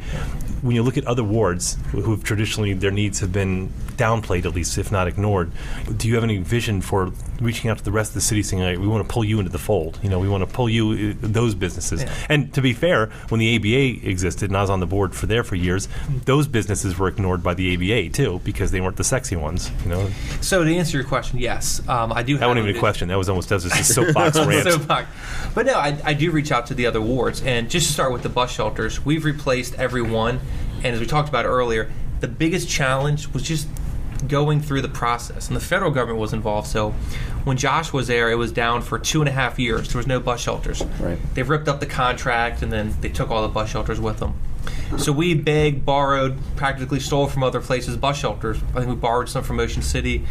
when you look at other wards who have traditionally their needs have been downplayed, at least if not ignored, do you have any vision for reaching out to the rest of the city saying, we want to pull you into the fold? We want to pull you, those businesses. Yeah. And to be fair, when the ABA existed, and I was on the board for years, those businesses were ignored by the ABA too because they weren't the sexy ones. So to answer your question, yes, I do. That wasn't even a question. That was almost a soapbox rant. But no, I do reach out to the other wards, and just to start with the bus shelters, we've replaced every one. And as we talked about earlier, the biggest challenge was just going through the process. And the federal government was involved. So when Josh was there, it was down for 2.5 years. There was no bus shelters. Right. They ripped up the contract, and then they took all the bus shelters with them. So we begged, borrowed, practically stole from other places bus shelters. I think we borrowed some from Ocean City.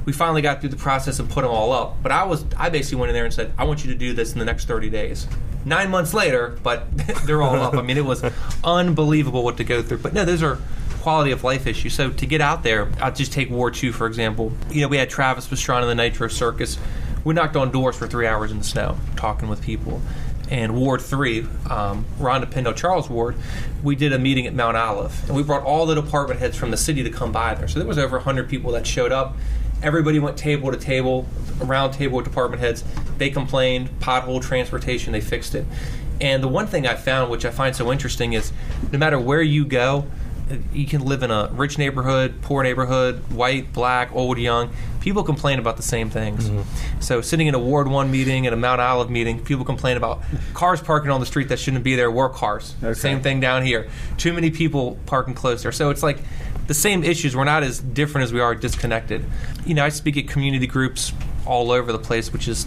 We finally got through the process and put them all up. But I basically went in there and said, I want you to do this in the next 30 days. 9 months later, but they're all up. I mean, it was unbelievable what to go through. But no, those are quality of life issues. So to get out there, I'll just take Ward 2, for example. We had Travis Pastrana in the Nitro Circus. We knocked on doors for 3 hours in the snow, talking with people. And Ward 3, Rhonda Pendle Charles Ward, we did a meeting at Mount Olive. And we brought all the department heads from the city to come by there. So there was over 100 people that showed up. Everybody went table to table, around table with department heads. They complained, pothole transportation, they fixed it. And the one thing I found, which I find so interesting, is no matter where you go, you can live in a rich neighborhood, poor neighborhood, white, black, old, young. People complain about the same things. Mm-hmm. So sitting in a Ward 1 meeting, at a Mount Olive meeting, people complain about cars parking on the street that shouldn't be there were cars. Okay. Same thing down here. Too many people parking close there. So it's like the same issues. We're not as different as we are disconnected. I speak at community groups all over the place, which is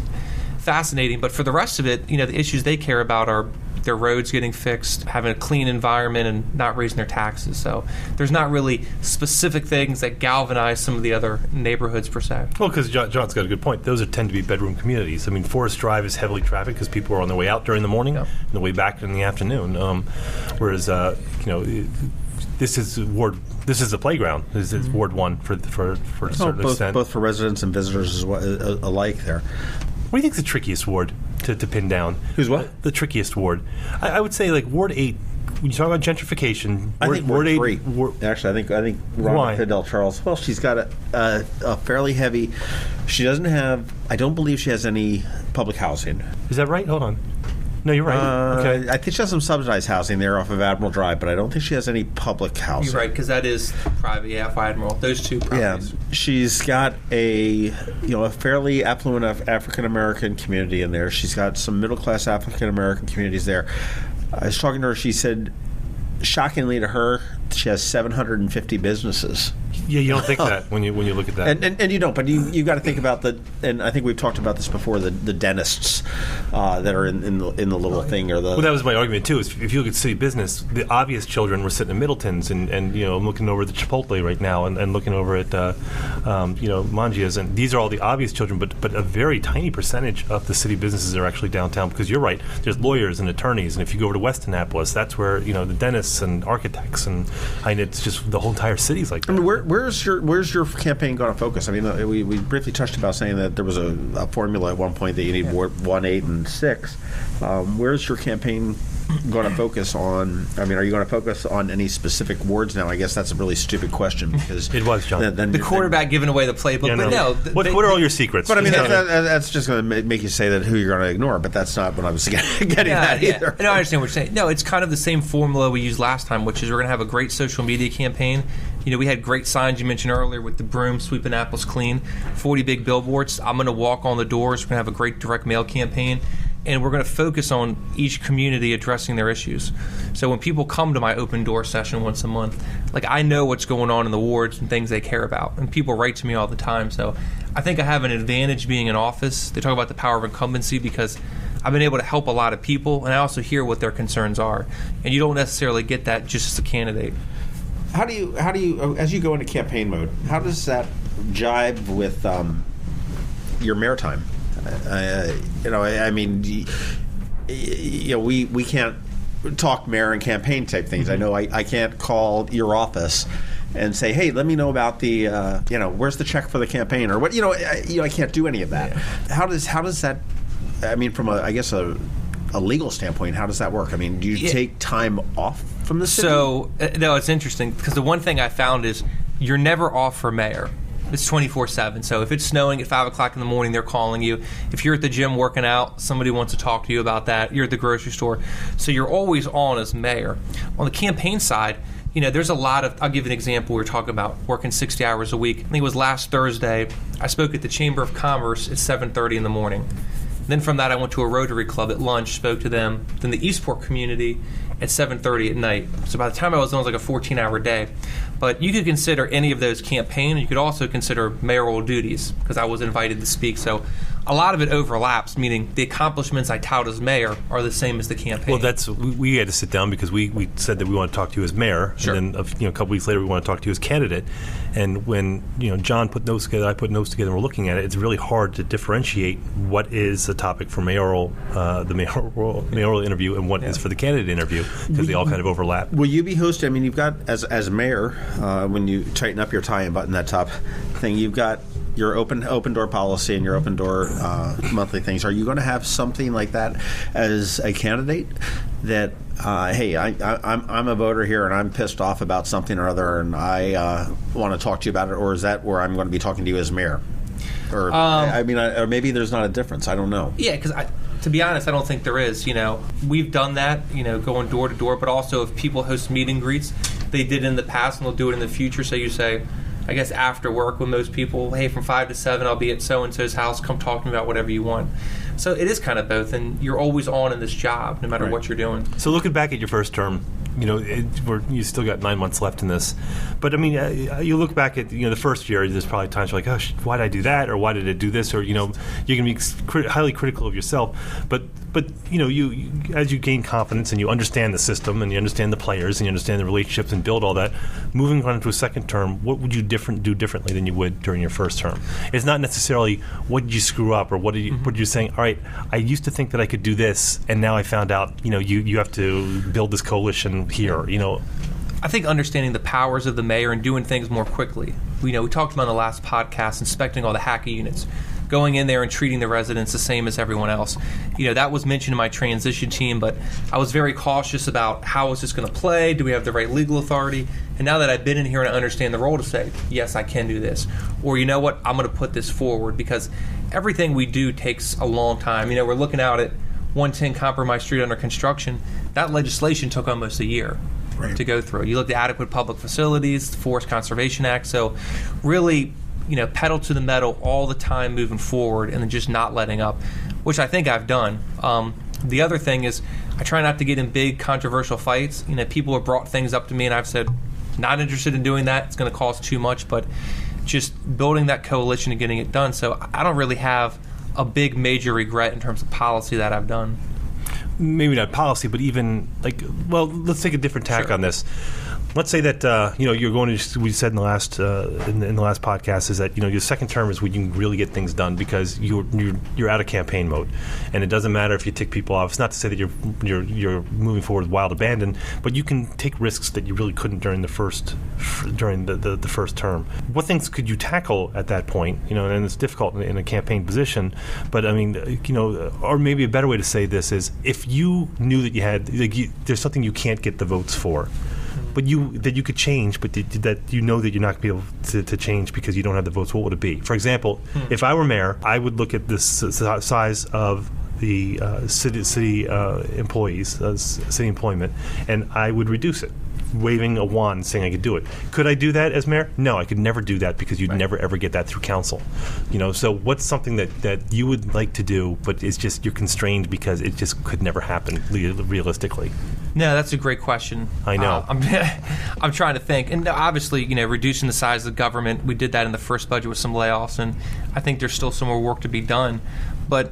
fascinating. But for the rest of it, the issues they care about are their roads getting fixed, having a clean environment, and not raising their taxes. So there's not really specific things that galvanize some of the other neighborhoods per se. Well, because John's got a good point. Those tend to be bedroom communities. I mean, Forest Drive is heavily trafficked because people are on their way out during the morning and the way back in the afternoon. Whereas, this is the playground. This is Ward 1 for a certain extent. Both for residents and visitors alike there. What do you think is the trickiest ward to pin down? Who's what? The trickiest ward. I would say like Ward 8. When you talk about gentrification, I think Ward 8. Actually, I think Rhonda Pendle Charles. Well, she's got a fairly heavy. She doesn't have. I don't believe she has any public housing. Is that right? Hold on. No, you're right. Okay. I think she has some subsidized housing there off of Admiral Drive, but I don't think she has any public housing. You're right, because that is private, off Admiral. Those two properties. Yeah. She's got a fairly affluent African American community in there. She's got some middle class African American communities there. I was talking to her. She said, shockingly to her, she has 750 businesses. Yeah, you don't think that when you look at that, and you don't. But you got to think about and I think we've talked about this before. The dentists that are in the little thing, or the. Well, that was my argument too. Is if you look at city business, the obvious children were sitting in Middleton's, and I'm looking over at the Chipotle right now, and looking over at Mangia's, and these are all the obvious children. But a very tiny percentage of the city businesses are actually downtown, because you're right. There's lawyers and attorneys, and if you go over to West Annapolis, that's where the dentists and architects, and it's just the whole entire city's like that. I mean, where's your campaign going to focus? I mean, we briefly touched about saying that there was a formula at one point that you need Ward 1, 8, and 6. Where's your campaign going to focus on? I mean, are you going to focus on any specific wards now? I guess that's a really stupid question, because it was, John. The quarterback giving away the playbook. Yeah, but no. What are all your secrets? But I mean, that's just going to make you say that who you're going to ignore. But that's not what I was getting at either. No, I understand what you're saying. No, it's kind of the same formula we used last time, which is we're going to have a great social media campaign. We had great signs you mentioned earlier with the broom sweep Annapolis clean, 40 big billboards. I'm going to walk on the doors. We're going to have a great direct mail campaign, and we're going to focus on each community addressing their issues. So when people come to my open door session once a month, I know what's going on in the wards and things they care about, and people write to me all the time. So I think I have an advantage being in office. They talk about the power of incumbency, because I've been able to help a lot of people, and I also hear what their concerns are. And you don't necessarily get that just as a candidate. How do you, as you go into campaign mode, how does that jive with your mayor time? We can't talk mayor and campaign type things. I know I can't call your office and say, hey, let me know about the, where's the check for the campaign, or what, I can't do any of that. Yeah. How does that, I mean, from a legal standpoint, how does that work? I mean, do you take time off from the city? So, no, it's interesting, because the one thing I found is you're never off for mayor. It's 24/7. So if it's snowing at 5 o'clock in the morning, they're calling you. If you're at the gym working out, somebody wants to talk to you about that. You're at the grocery store. So you're always on as mayor. On the campaign side, there's a lot of, I'll give you an example. We were talking about working 60 hours a week. I think it was last Thursday. I spoke at the Chamber of Commerce at 7:30 in the morning. Then from that, I went to a Rotary Club at lunch, spoke to them. Then the Eastport community at 7:30 at night. So by the time I was done, it was like a 14-hour day. But you could consider any of those campaign, and you could also consider mayoral duties, because I was invited to speak. So a lot of it overlaps, meaning the accomplishments I tout as mayor are the same as the campaign. Well, we had to sit down, because we said that we want to talk to you as mayor. Sure. And then a couple weeks later, we want to talk to you as candidate. And when John put notes together, I put notes together, and we're looking at it, it's really hard to differentiate what is the topic for the mayoral interview and what is for the candidate interview, because they all kind of overlap. Will you be hosting? I mean, you've got, as mayor, when you tighten up your tie and button that top thing, you've got your open door policy and your open door monthly things. Are you going to have something like that as a candidate? That hey, I'm a voter here, and I'm pissed off about something or other, and I want to talk to you about it. Or is that where I'm going to be talking to you as mayor? Or or maybe there's not a difference. I don't know. Yeah, because to be honest, I don't think there is. We've done that, going door to door, but also if people host meet and greets, they did it in the past and they'll do it in the future. So you say, I guess after work with most people, hey, from 5 to 7, I'll be at so-and-so's house. Come talk to me about whatever you want. So it is kind of both, and you're always on in this job, no matter what you're doing. So looking back at your first term, you still got 9 months left in this. But, I mean, you look back at, the first year, there's probably times you're like, oh, why did I do that? Or why did I do this? Or, you can be highly critical of yourself. But you as you gain confidence and you understand the system and you understand the players and you understand the relationships and build all that, moving on into a second term, what would you do differently than you would during your first term? It's not necessarily what did you screw up or what are you saying, all right, I used to think that I could do this, and now I found out, you have to build this coalition here, I think understanding the powers of the mayor and doing things more quickly. We talked about in the last podcast, inspecting all the HACA units, going in there and treating the residents the same as everyone else. That was mentioned in my transition team, but I was very cautious about how is this going to play? Do we have the right legal authority? And now that I've been in here and I understand the role, to say, yes, I can do this. Or you know what, I'm going to put this forward, because everything we do takes a long time. We're looking out at 110 Compromise Street under construction. That legislation took almost a year to go through. You looked at adequate public facilities, the Forest Conservation Act. So really, pedal to the metal all the time moving forward, and then just not letting up, which I think I've done. The other thing is I try not to get in big controversial fights. People have brought things up to me and I've said, not interested in doing that. It's going to cost too much, but just building that coalition and getting it done. So I don't really have a big major regret in terms of policy that I've done. Maybe not policy, but even let's take a different tack on this. Let's say that you're going to. We said in the last in the last podcast is that your second term is when you can really get things done because you're out of campaign mode, and it doesn't matter if you tick people off. It's not to say that you're moving forward with wild abandon, but you can take risks that you really couldn't during the first term. What things could you tackle at that point? And it's difficult in a campaign position, but I mean, or maybe a better way to say this is if you knew that you had there's something you can't get the votes for. But that you could change, but that that you're not going to be able to change because you don't have the votes. What would it be? For example, if I were mayor, I would look at the size of the city employees, city employment, and I would reduce it, waving a wand saying I could do it. Could I do that as mayor? No, I could never do that because you'd never ever get that through council. So what's something that you would like to do, but it's just you're constrained because it just could never happen realistically? No, that's a great question. I know. I'm trying to think. And obviously, reducing the size of the government, we did that in the first budget with some layoffs, and I think there's still some more work to be done. But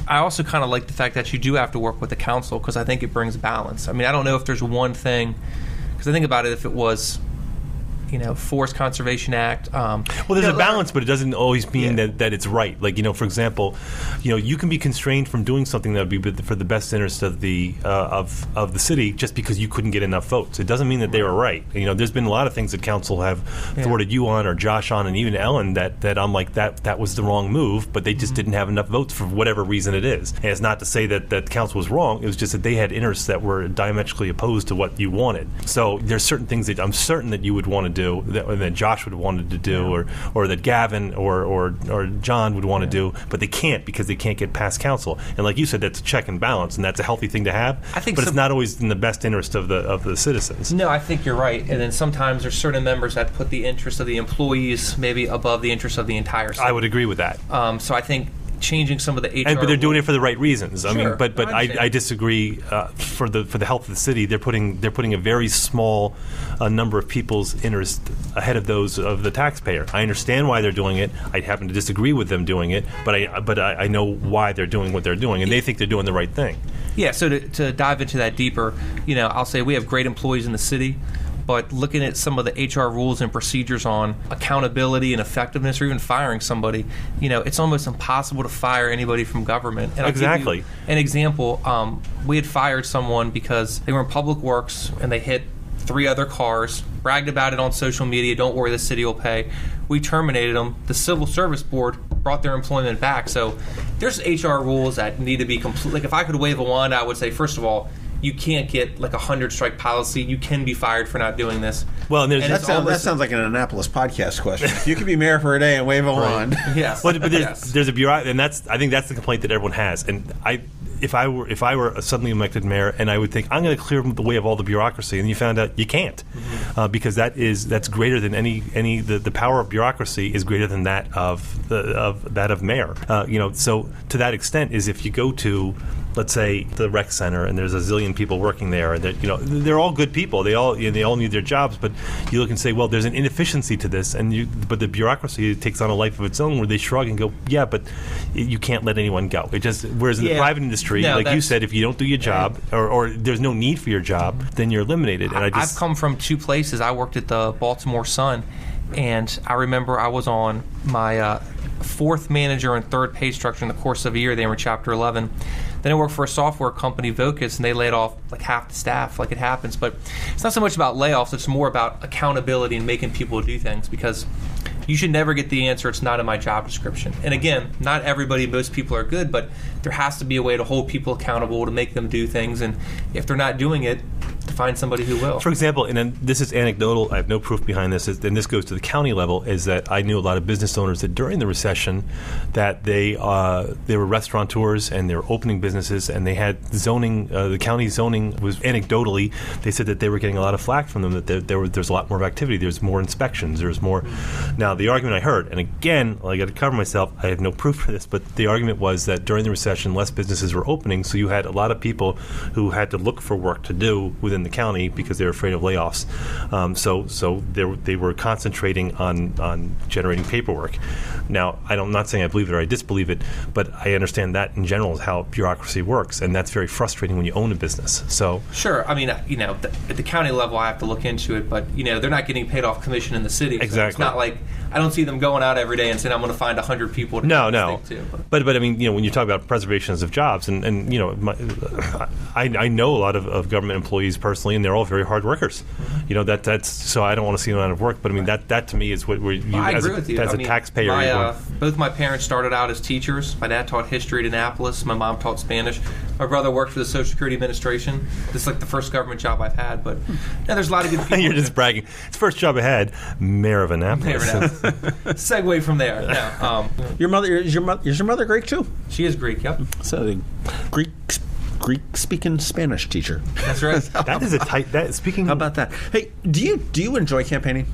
I also kind of like the fact that you do have to work with the council because I think it brings balance. I mean, I don't know if there's one thing, because I think about it, if it was Forest Conservation Act. Well, there's a balance, but it doesn't always mean that it's right. Like, for example, you can be constrained from doing something that would be for the best interest of the city just because you couldn't get enough votes. It doesn't mean that they were right. There's been a lot of things that council have thwarted you on, or Josh on, and even Ellen that I'm like that was the wrong move, but they just didn't have enough votes for whatever reason it is. And it's not to say that council was wrong. It was just that they had interests that were diametrically opposed to what you wanted. So there's certain things that I'm certain that you would want to do. That Josh would have wanted to do, or that Gavin or John would want to do, but they can't because they can't get past council. And like you said, that's a check and balance, and that's a healthy thing to have. I think, but it's not always in the best interest of the citizens. No, I think you're right. And then sometimes there's certain members that put the interest of the employees maybe above the interest of the entire city. I would agree with that. So I think changing some of the HR, but they're doing it for the right reasons. Sure, I mean, but I disagree. For the health of the city, they're putting a very small number of people's interest ahead of those of the taxpayer. I understand why they're doing it. I happen to disagree with them doing it, but I know why they're doing what they're doing, and they think they're doing the right thing. Yeah. So to dive into that deeper, I'll say we have great employees in the city. But looking at some of the HR rules and procedures on accountability and effectiveness, or even firing somebody, it's almost impossible to fire anybody from government. And exactly. I'll give you an example. We had fired someone because they were in public works and they hit 3 other cars, bragged about it on social media. Don't worry, the city will pay. We terminated them. The Civil Service Board brought their employment back. So there's HR rules that need to be complete. Like if I could wave a wand, I would say, first of all, you can't get like a 100-strike policy. You can be fired for not doing this. Well, that sounds like an Annapolis podcast question. You could be mayor for a day and wave a wand. Yes, but there's a bureaucracy, and I think that's the complaint that everyone has. And if I were a suddenly elected mayor, and I would think I'm going to clear the way of all the bureaucracy, and you found out you can't, because that's greater than the power of bureaucracy is greater than that of mayor. So to that extent is if you go to, let's say, the rec center, and there's a zillion people working there, and they're all good people. They all need their jobs, but you look and say, well, there's an inefficiency to this, but the bureaucracy takes on a life of its own, where they shrug and go, yeah, but you can't let anyone go. Whereas in the private industry, like you said, if you don't do your job, or there's no need for your job, then you're eliminated. And I've come from 2 places. I worked at the Baltimore Sun, and I remember I was on my 4th manager and 3rd pay structure in the course of a year. They were in Chapter 11. Then I worked for a software company, Vocus, and they laid off like half the staff. Like it happens, but it's not so much about layoffs. It's more about accountability and making people do things, because you should never get the answer, it's not in my job description. And again, not everybody, most people are good, but there has to be a way to hold people accountable, to make them do things. And if they're not doing it, to find somebody who will. For example, and then this is anecdotal, I have no proof behind this, and this goes to the county level, is that I knew a lot of business owners that during the recession that they were restaurateurs and they were opening businesses, and they had zoning, the county zoning was anecdotally, they said that they were getting a lot of flack from them, that there's a lot more activity, there's more inspections, there's more. Now, the argument I heard, and again, I got to cover myself, I have no proof for this, but the argument was that during the recession, less businesses were opening, so you had a lot of people who had to look for work to do within the county because they were afraid of layoffs. So they were concentrating on generating paperwork. Now, I'm not saying I believe it or I disbelieve it, but I understand that in general is how bureaucracy works, and that's very frustrating when you own a business. So sure, I mean, at the county level, I have to look into it, but they're not getting paid off commission in the city. Exactly. So it's not like I don't see them going out every day and saying I'm going to find 100 people to stick to. But I mean, when you talk about preservations of jobs, and I know a lot of government employees personally, and they're all very hard workers. That's so I don't want to see them out of work. But I mean that to me is what I agree with you. As a taxpayer. Both my parents started out as teachers. My dad taught history at Annapolis. My mom taught Spanish. My brother worked for the Social Security Administration. This is like the first government job I've had. But there's a lot of good people. You're just bragging. It's the first job I had, Mayor of Annapolis. Segue from there. No, Your mother is your mother Greek too? She is Greek. Yep. So Greek-speaking Spanish teacher. That's right. That is a tight. Speaking. How about that? Hey, do you enjoy campaigning?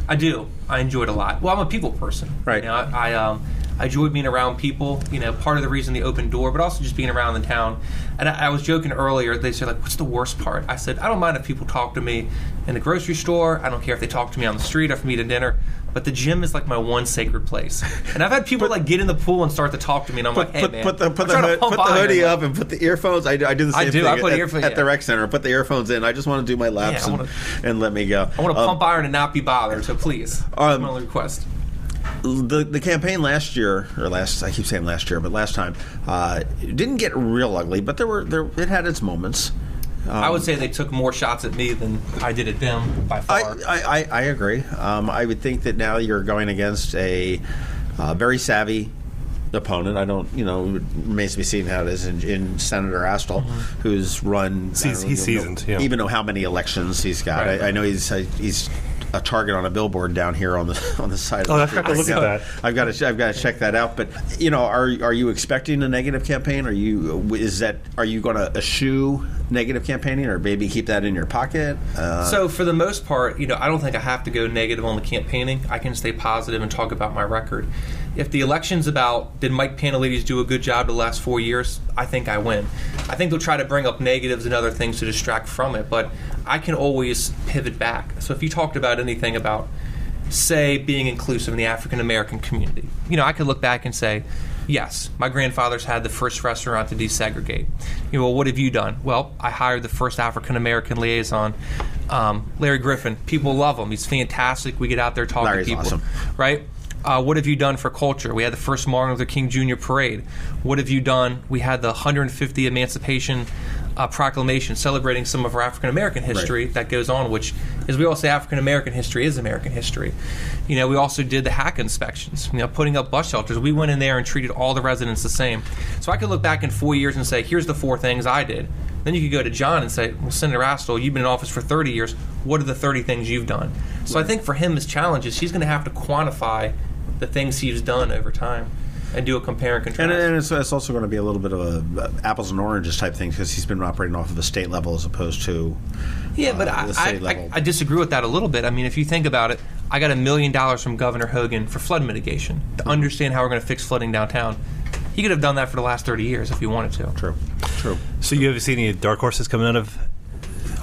I do. I enjoy it a lot. Well, I'm a people person. Right. I enjoy being around people. Part of the reason the open door, but also just being around the town. And I was joking earlier. They said, what's the worst part? I said, I don't mind if people talk to me in the grocery store. I don't care if they talk to me on the street or for me to dinner. But the gym is like my one sacred place. And I've had people get in the pool and start to talk to me, and I'm like, hey, man. Put the hoodie up and put the earphones. I do the same thing I put earphones at the rec center. Put the earphones in. I just want to do my laps and let me go. I want to pump iron and not be bothered, so please. That's my only request. The campaign last year, I keep saying last year, but last time, it didn't get real ugly, but it had its moments. I would say they took more shots at me than I did at them by far. I agree. I would think that now you're going against a very savvy opponent. I don't, it remains to be seen how it is in Senator Astle, who's run. He's seasoned. Yeah. Even know how many elections he's got. Right. I know he's a target on a billboard down here on the side of the street. I've got to look at that. I've got to check that out. But are you expecting a negative campaign? Are you going to eschew negative campaigning, or maybe keep that in your pocket? So for the most part, I don't think I have to go negative on the campaigning. I can stay positive and talk about my record. If the election's about did Mike Pantelides do a good job the last 4 years, I think I win. I think they'll try to bring up negatives and other things to distract from it, but I can always pivot back. So if you talked about anything about, say, being inclusive in the African American community, I could look back and say, yes, my grandfather's had the first restaurant to desegregate. Well, what have you done? Well, I hired the first African American liaison, Larry Griffin. People love him. He's fantastic. We get out there talking to people. Awesome. Right? What have you done for culture? We had the first Martin Luther King Jr. parade. What have you done? We had the 150 Emancipation Proclamation celebrating some of our African American history that goes on, which, as we all say, African American history is American history. We also did the HACA inspections, putting up bus shelters. We went in there and treated all the residents the same. So I could look back in 4 years and say, here's the 4 things I did. Then you could go to John and say, well, Senator Astle, you've been in office for 30 years. What are the 30 things you've done? So I think for him, his challenge is he's going to have to quantify the things he's done over time and do a compare and contrast. And it's also going to be a little bit of a apples and oranges type thing, because he's been operating off of the state level as opposed to the state level. I disagree with that a little bit. I mean, if you think about it, I got $1 million from Governor Hogan for flood mitigation to understand how we're going to fix flooding downtown. He could have done that for the last 30 years if he wanted to. True. So you ever seen any dark horses coming out of?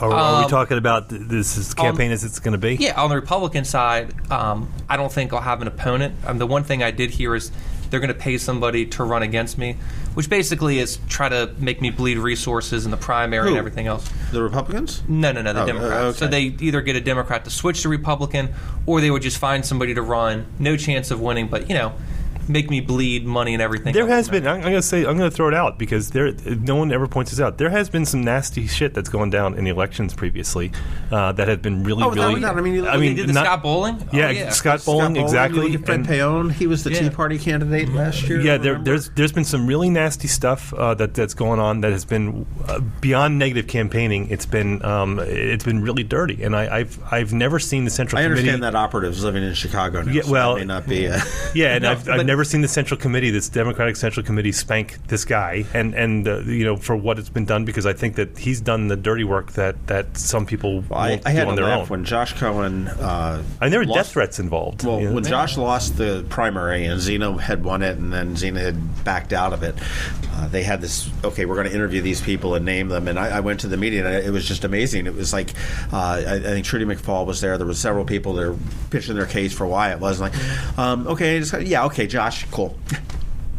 Or are we talking about this campaign as it's going to be? Yeah, on the Republican side, I don't think I'll have an opponent. The one thing I did hear is they're going to pay somebody to run against me, which basically is try to make me bleed resources in the primary and everything else. The Republicans? No, the Democrats. Okay. So they either get a Democrat to switch to Republican, or they would just find somebody to run, no chance of winning, but, make me bleed money and everything. There has been. I'm going to throw it out because no one ever points this out. There has been some nasty shit that's gone down in the elections previously that have been really. They did the Scott Bowling. Yeah, Scott Bowling, exactly. Fred Paone, he was the Tea Party candidate last year. Yeah, there's been some really nasty stuff that's going on that has been beyond negative campaigning. It's been really dirty, and I've never seen the Central Committee. I understand that operatives living in Chicago now. Yeah, well, so that may not be. And I've never never seen the Central Committee, this Democratic Central Committee, spank this guy, and for what it's been done, because I think that he's done the dirty work that some people won't do on their own. When Josh Cohen, there were death threats involved. Well, when Josh lost the primary and Zena had won it, and then Zena had backed out of it, they had this. Okay, we're going to interview these people and name them. And I went to the meeting, and it was just amazing. It was like I think Trudy McFall was there. There were several people that were pitching their case for why it was. Like, okay, Josh, cool.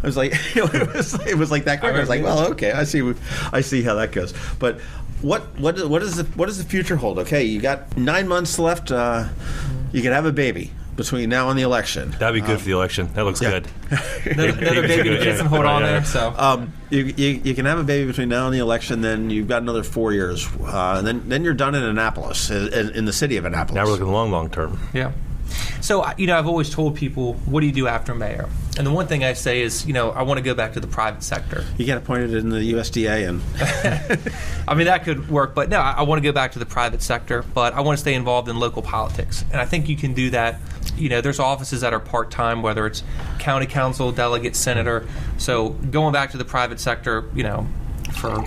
I was like, it was like that quick. I was like, well, okay, I see how that goes. But what does the future hold? Okay, you got 9 months left. You can have a baby between now and the election. That'd be good for the election. That looks good. Another baby to Jason hold on there. So you can have a baby between now and the election. Then you've got another 4 years, and then you're done in Annapolis, in the city of Annapolis. Now we're looking long term. Yeah. So, I've always told people, what do you do after mayor? And the one thing I say is, I want to go back to the private sector. You get appointed in the USDA and... I mean, that could work. But no, I want to go back to the private sector. But I want to stay involved in local politics. And I think you can do that. There's offices that are part-time, whether it's county council, delegate, senator. So going back to the private sector, for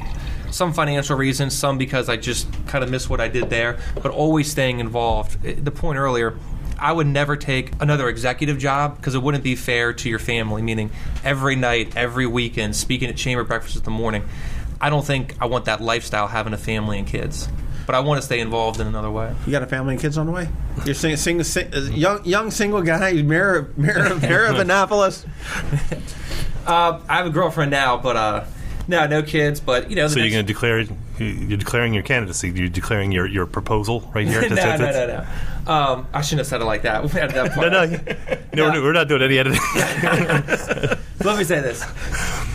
some financial reasons, some because I just kind of miss what I did there, but always staying involved. The point earlier, I would never take another executive job because it wouldn't be fair to your family, meaning every night, every weekend, speaking at chamber breakfast in the morning. I don't think I want that lifestyle, having a family and kids. But I want to stay involved in another way. You got a family and kids on the way? You're young single guy, mayor of Annapolis? I have a girlfriend now, but no kids. But so you're going to declare? You're declaring your candidacy. You're declaring your proposal right here. No. I shouldn't have said it like that. We had that part. No, we're not doing any editing. Let me say this.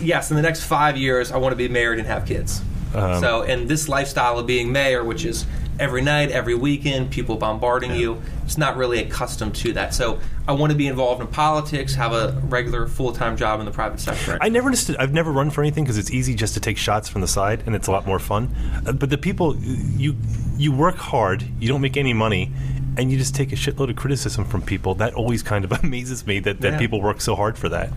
Yes, in the next 5 years, I want to be married and have kids. So, and this lifestyle of being mayor, which is every night, every weekend, people bombarding you, it's not really accustomed to that. So I want to be involved in politics, have a regular full-time job in the private sector. I never understood. I've never run for anything because it's easy just to take shots from the side, and it's a lot more fun. But the people, you work hard, you don't make any money, and you just take a shitload of criticism from people. That always kind of amazes me that people work so hard for that.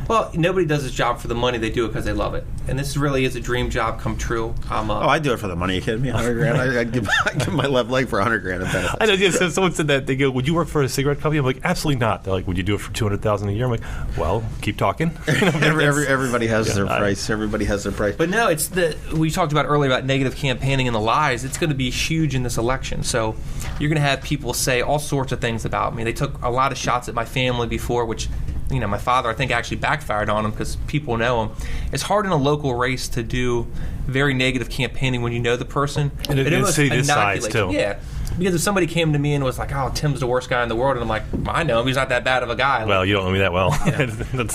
Well, nobody does this job for the money. They do it because they love it. And this really is a dream job come true. I do it for the money. Are you kidding me? $100,000. I'd give my left leg for $100,000 in benefits. I know. Yeah, so someone said that. They go, "Would you work for a cigarette company?" I'm like, "Absolutely not." They're like, "Would you do it for $200,000 a year?" I'm like, "Well, keep talking." Everybody has their price. Everybody has their price. But no, it's we talked about earlier about negative campaigning and the lies. It's going to be huge in this election. So you're going to have people say all sorts of things about me. They took a lot of shots at my family before, which, my father, I think, actually backfired on him because people know him. It's hard in a local race to do very negative campaigning when you know the person. And it see this size, too. Yeah. Because if somebody came to me and was like, "Oh, Tim's the worst guy in the world," and I'm like, "I know him. He's not that bad of a guy." Well, you don't know me that well.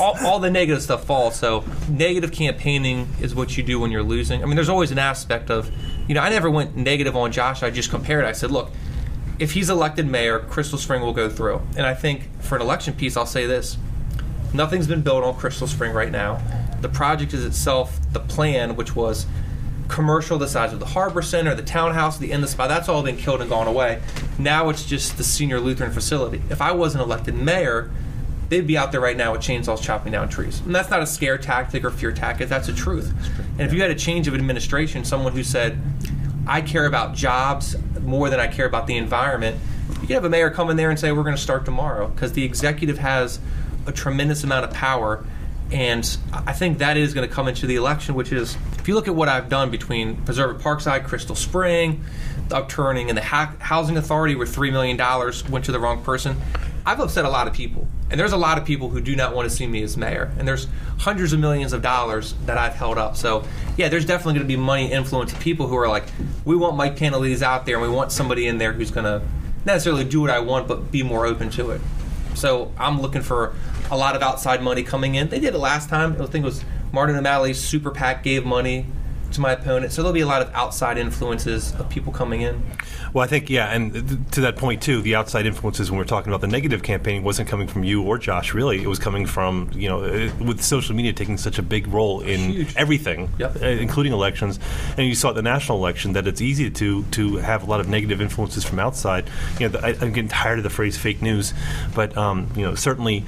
All the negative stuff falls. So negative campaigning is what you do when you're losing. I mean, there's always an aspect of, I never went negative on Josh. I just compared. I said, look, if he's elected mayor, Crystal Spring will go through. And I think for an election piece, I'll say this. Nothing's been built on Crystal Spring right now. The project is itself, the plan, which was commercial, the size of the Harbor Center, the townhouse, the End the Spa, that's all been killed and gone away. Now it's just the senior Lutheran facility. If I wasn't elected mayor, they'd be out there right now with chainsaws chopping down trees. And that's not a scare tactic or fear tactic, that's the truth. And if you had a change of administration, someone who said, I care about jobs more than I care about the environment, you could have a mayor come in there and say, we're going to start tomorrow, because the executive has a tremendous amount of power. And I think that is going to come into the election, which is, if you look at what I've done between Preserve at Parkside, Crystal Spring, the upturning, and the Housing Authority where $3 million went to the wrong person, I've upset a lot of people. And there's a lot of people who do not want to see me as mayor. And there's hundreds of millions of dollars that I've held up. So, yeah, there's definitely going to be money influence of people who are like, we want Mike Pantelides out there, and we want somebody in there who's going to not necessarily do what I want, but be more open to it. So I'm looking for a lot of outside money coming in. They did it last time. I think it was Martin O'Malley's Super PAC gave money to my opponent. So there'll be a lot of outside influences of people coming in. Well, I think, yeah, and to that point, too, the outside influences when we're talking about the negative campaigning wasn't coming from you or Josh, really. It was coming from, with social media taking such a big role in everything, including elections. And you saw at the national election that it's easy to have a lot of negative influences from outside. I'm getting tired of the phrase fake news, but, certainly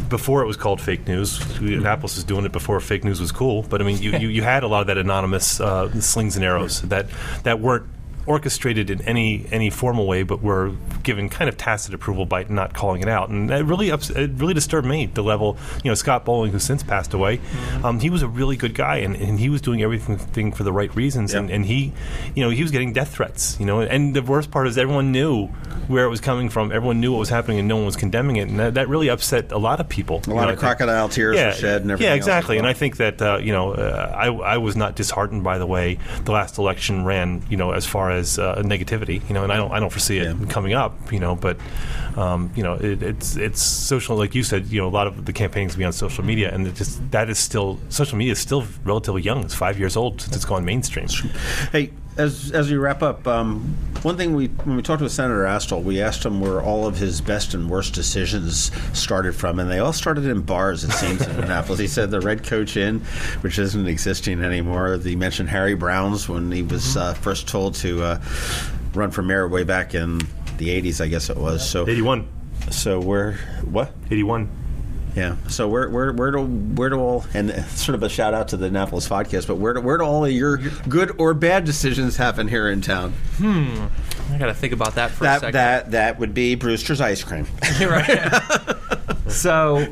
before it was called fake news. Annapolis was doing it before fake news was cool. But I mean, you had a lot of that anonymous slings and arrows that weren't orchestrated in any formal way, but were given kind of tacit approval by not calling it out, and it really disturbed me. The level, Scott Bowling, who since passed away, he was a really good guy, and he was doing everything for the right reasons, and he was getting death threats, and the worst part is everyone knew where it was coming from, everyone knew what was happening, and no one was condemning it, and that really upset a lot of people. A lot of crocodile tears were shed, and everything. Yeah, exactly, else well. And I think that I was not disheartened by the way the last election ran, as far as negativity, and I don't foresee it coming up, but it's social, like you said, a lot of the campaigns will be on social media, and social media is still relatively young. It's 5 years old since it's gone mainstream. Hey, as we wrap up, one thing when we talked with Senator Astle, we asked him where all of his best and worst decisions started from, and they all started in bars, it seems, in Annapolis. He said the Red Coach Inn, which isn't existing anymore. He mentioned Harry Brown's when he was first told to run for mayor way back in the 80s, I guess it was. So 81. So what? 81. Yeah. So where do all, and sort of a shout out to the Annapolis podcast, but where do all of your good or bad decisions happen here in town? I got to think about that for a second. That would be Brewster's Ice Cream. Right. So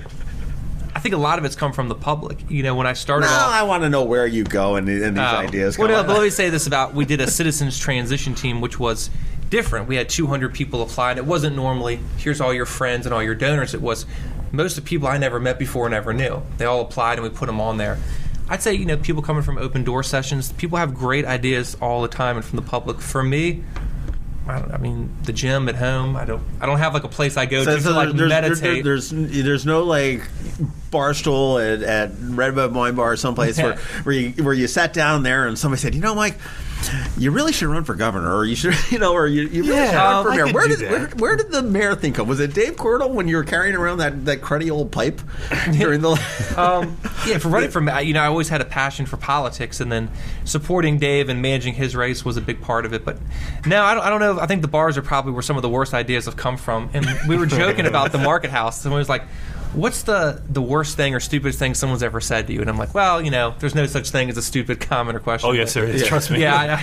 I think a lot of it's come from the public. When I started off, I want to know where you go and these ideas. But let me say this about, we did a citizens transition team, which was different. We had 200 people apply, and it wasn't normally, here's all your friends and all your donors. It was most of the people I never met before, never knew. They all applied, and we put them on there. I'd say, people coming from open door sessions, people have great ideas all the time, and from the public. For me, the gym at home. I don't have like a place I go to meditate. There's no like bar stool at Redbud Wine Bar or someplace where you sat down there and somebody said, Mike, you really should run for governor, or you should, or you really should run for mayor. Where did the mayor think of? Was it Dave Cordell when you were carrying around that cruddy old pipe during the? For running for mayor, I always had a passion for politics, and then supporting Dave and managing his race was a big part of it. But no, I don't know. I think the bars are probably where some of the worst ideas have come from. And we were joking about the Market House. Someone was like, what's the worst thing or stupidest thing someone's ever said to you? And I'm like, well, there's no such thing as a stupid comment or question. Oh, yes, there is. Trust me. Yeah,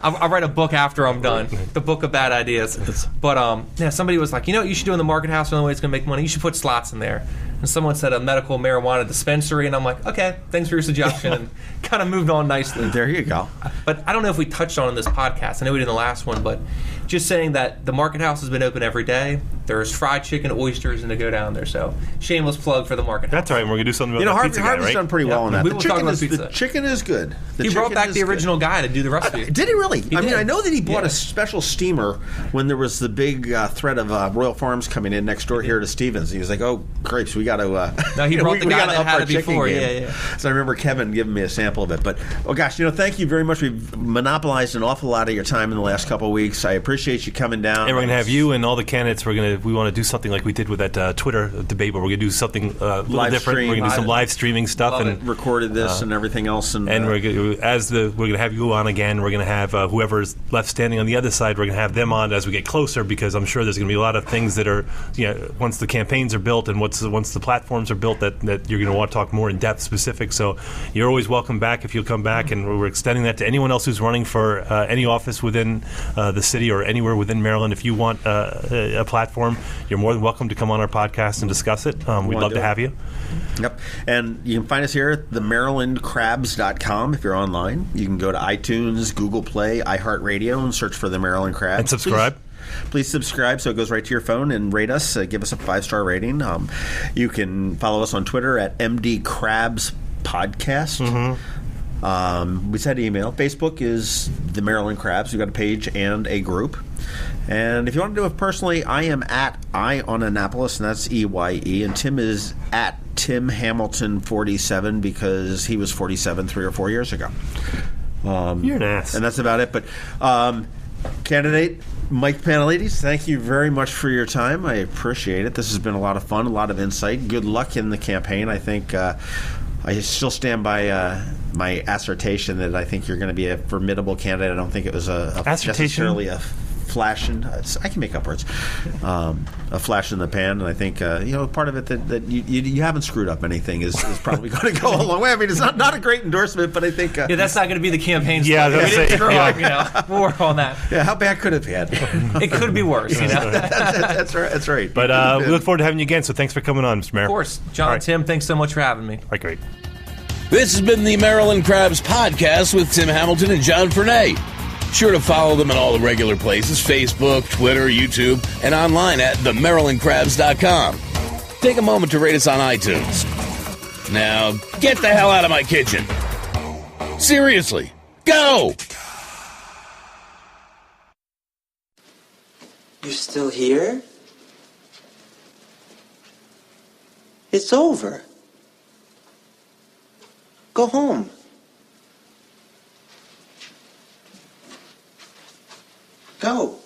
I'll write a book after I'm done. The book of bad ideas. But somebody was like, what you should do in the Market House, the only way it's going to make money, you should put slots in there. And someone said a medical marijuana dispensary, and I'm like, okay, thanks for your suggestion, and kind of moved on nicely. There you go. But I don't know if we touched on it in this podcast. I know we did in the last one, but just saying that the Market House has been open every day. There's fried chicken, oysters, and to go down there. So shameless plug for the Market House. That's all right. We're going to do something about the pizza guy, right? Harvey's done pretty well on that. The chicken is good. He brought back the original guy to do the recipe. Did he really? He did. I know that he bought a special steamer when there was the big threat of Royal Farms coming in next door here to Stevens. He was like, oh, grapes, we got to... No, he brought the guy that had it before. Yeah. So I remember Kevin giving me a sample of it. But, oh gosh, thank you very much. We've monopolized an awful lot of your time in the last couple of weeks. I appreciate you coming down. And we're going to have you and all the candidates. We want to do something like we did with that Twitter debate, where we're going to do something a little different. We're going to do some live streaming stuff. And recorded this and everything else. And we're going to have you on again. We're going to have whoever's left standing on the other side, we're going to have them on as we get closer, because I'm sure there's going to be a lot of things that are, once the campaigns are built and once the platforms are built, that you're going to want to talk more in depth specific. So you're always welcome back if you'll come back, and we're extending that to anyone else who's running for any office within the city or anywhere within Maryland. If you want a platform, you're more than welcome to come on our podcast and discuss it. We'd love to have you. Yep. And you can find us here at themarylandcrabs.com if you're online. You can go to iTunes, Google Play, iHeartRadio, and search for the Maryland Crabs. And subscribe. Please subscribe so it goes right to your phone, and rate us. Give us a 5-star rating. You can follow us on Twitter at MD Crabs Podcast. We said email. Facebook is the Maryland Crabs. We've got a page and a group. And if you want to do it personally, I am at I on Annapolis, and that's EYE. And Tim is at Tim Hamilton 47 because he was 47 3 or 4 years ago. You're an ass. And that's about it. But candidate Mike Pantelides, thank you very much for your time. I appreciate it. This has been a lot of fun, a lot of insight. Good luck in the campaign. I think I still stand by my assertion that I think you're going to be a formidable candidate. I don't think it was necessarily a flash in. I can make up words. A flash in the pan, and I think part of it that you haven't screwed up anything is probably going to go a long way. I mean, it's not a great endorsement, but I think that's not going to be the campaign. Yeah, we didn't screw up. We'll work on that. Yeah, how bad could it be? It could be worse. That's right. That's right. But we look forward to having you again. So thanks for coming on, Mr. Mayor. Of course, John, Tim. Thanks so much for having me. All right, great. This has been the Maryland Crabs podcast with Tim Hamilton and John Fernay. Sure to follow them in all the regular places: Facebook, Twitter, YouTube, and online at themarylandcrabs.com. Take a moment to rate us on iTunes. Now, get the hell out of my kitchen. Seriously, go! You're still here? It's over. Go home. Go.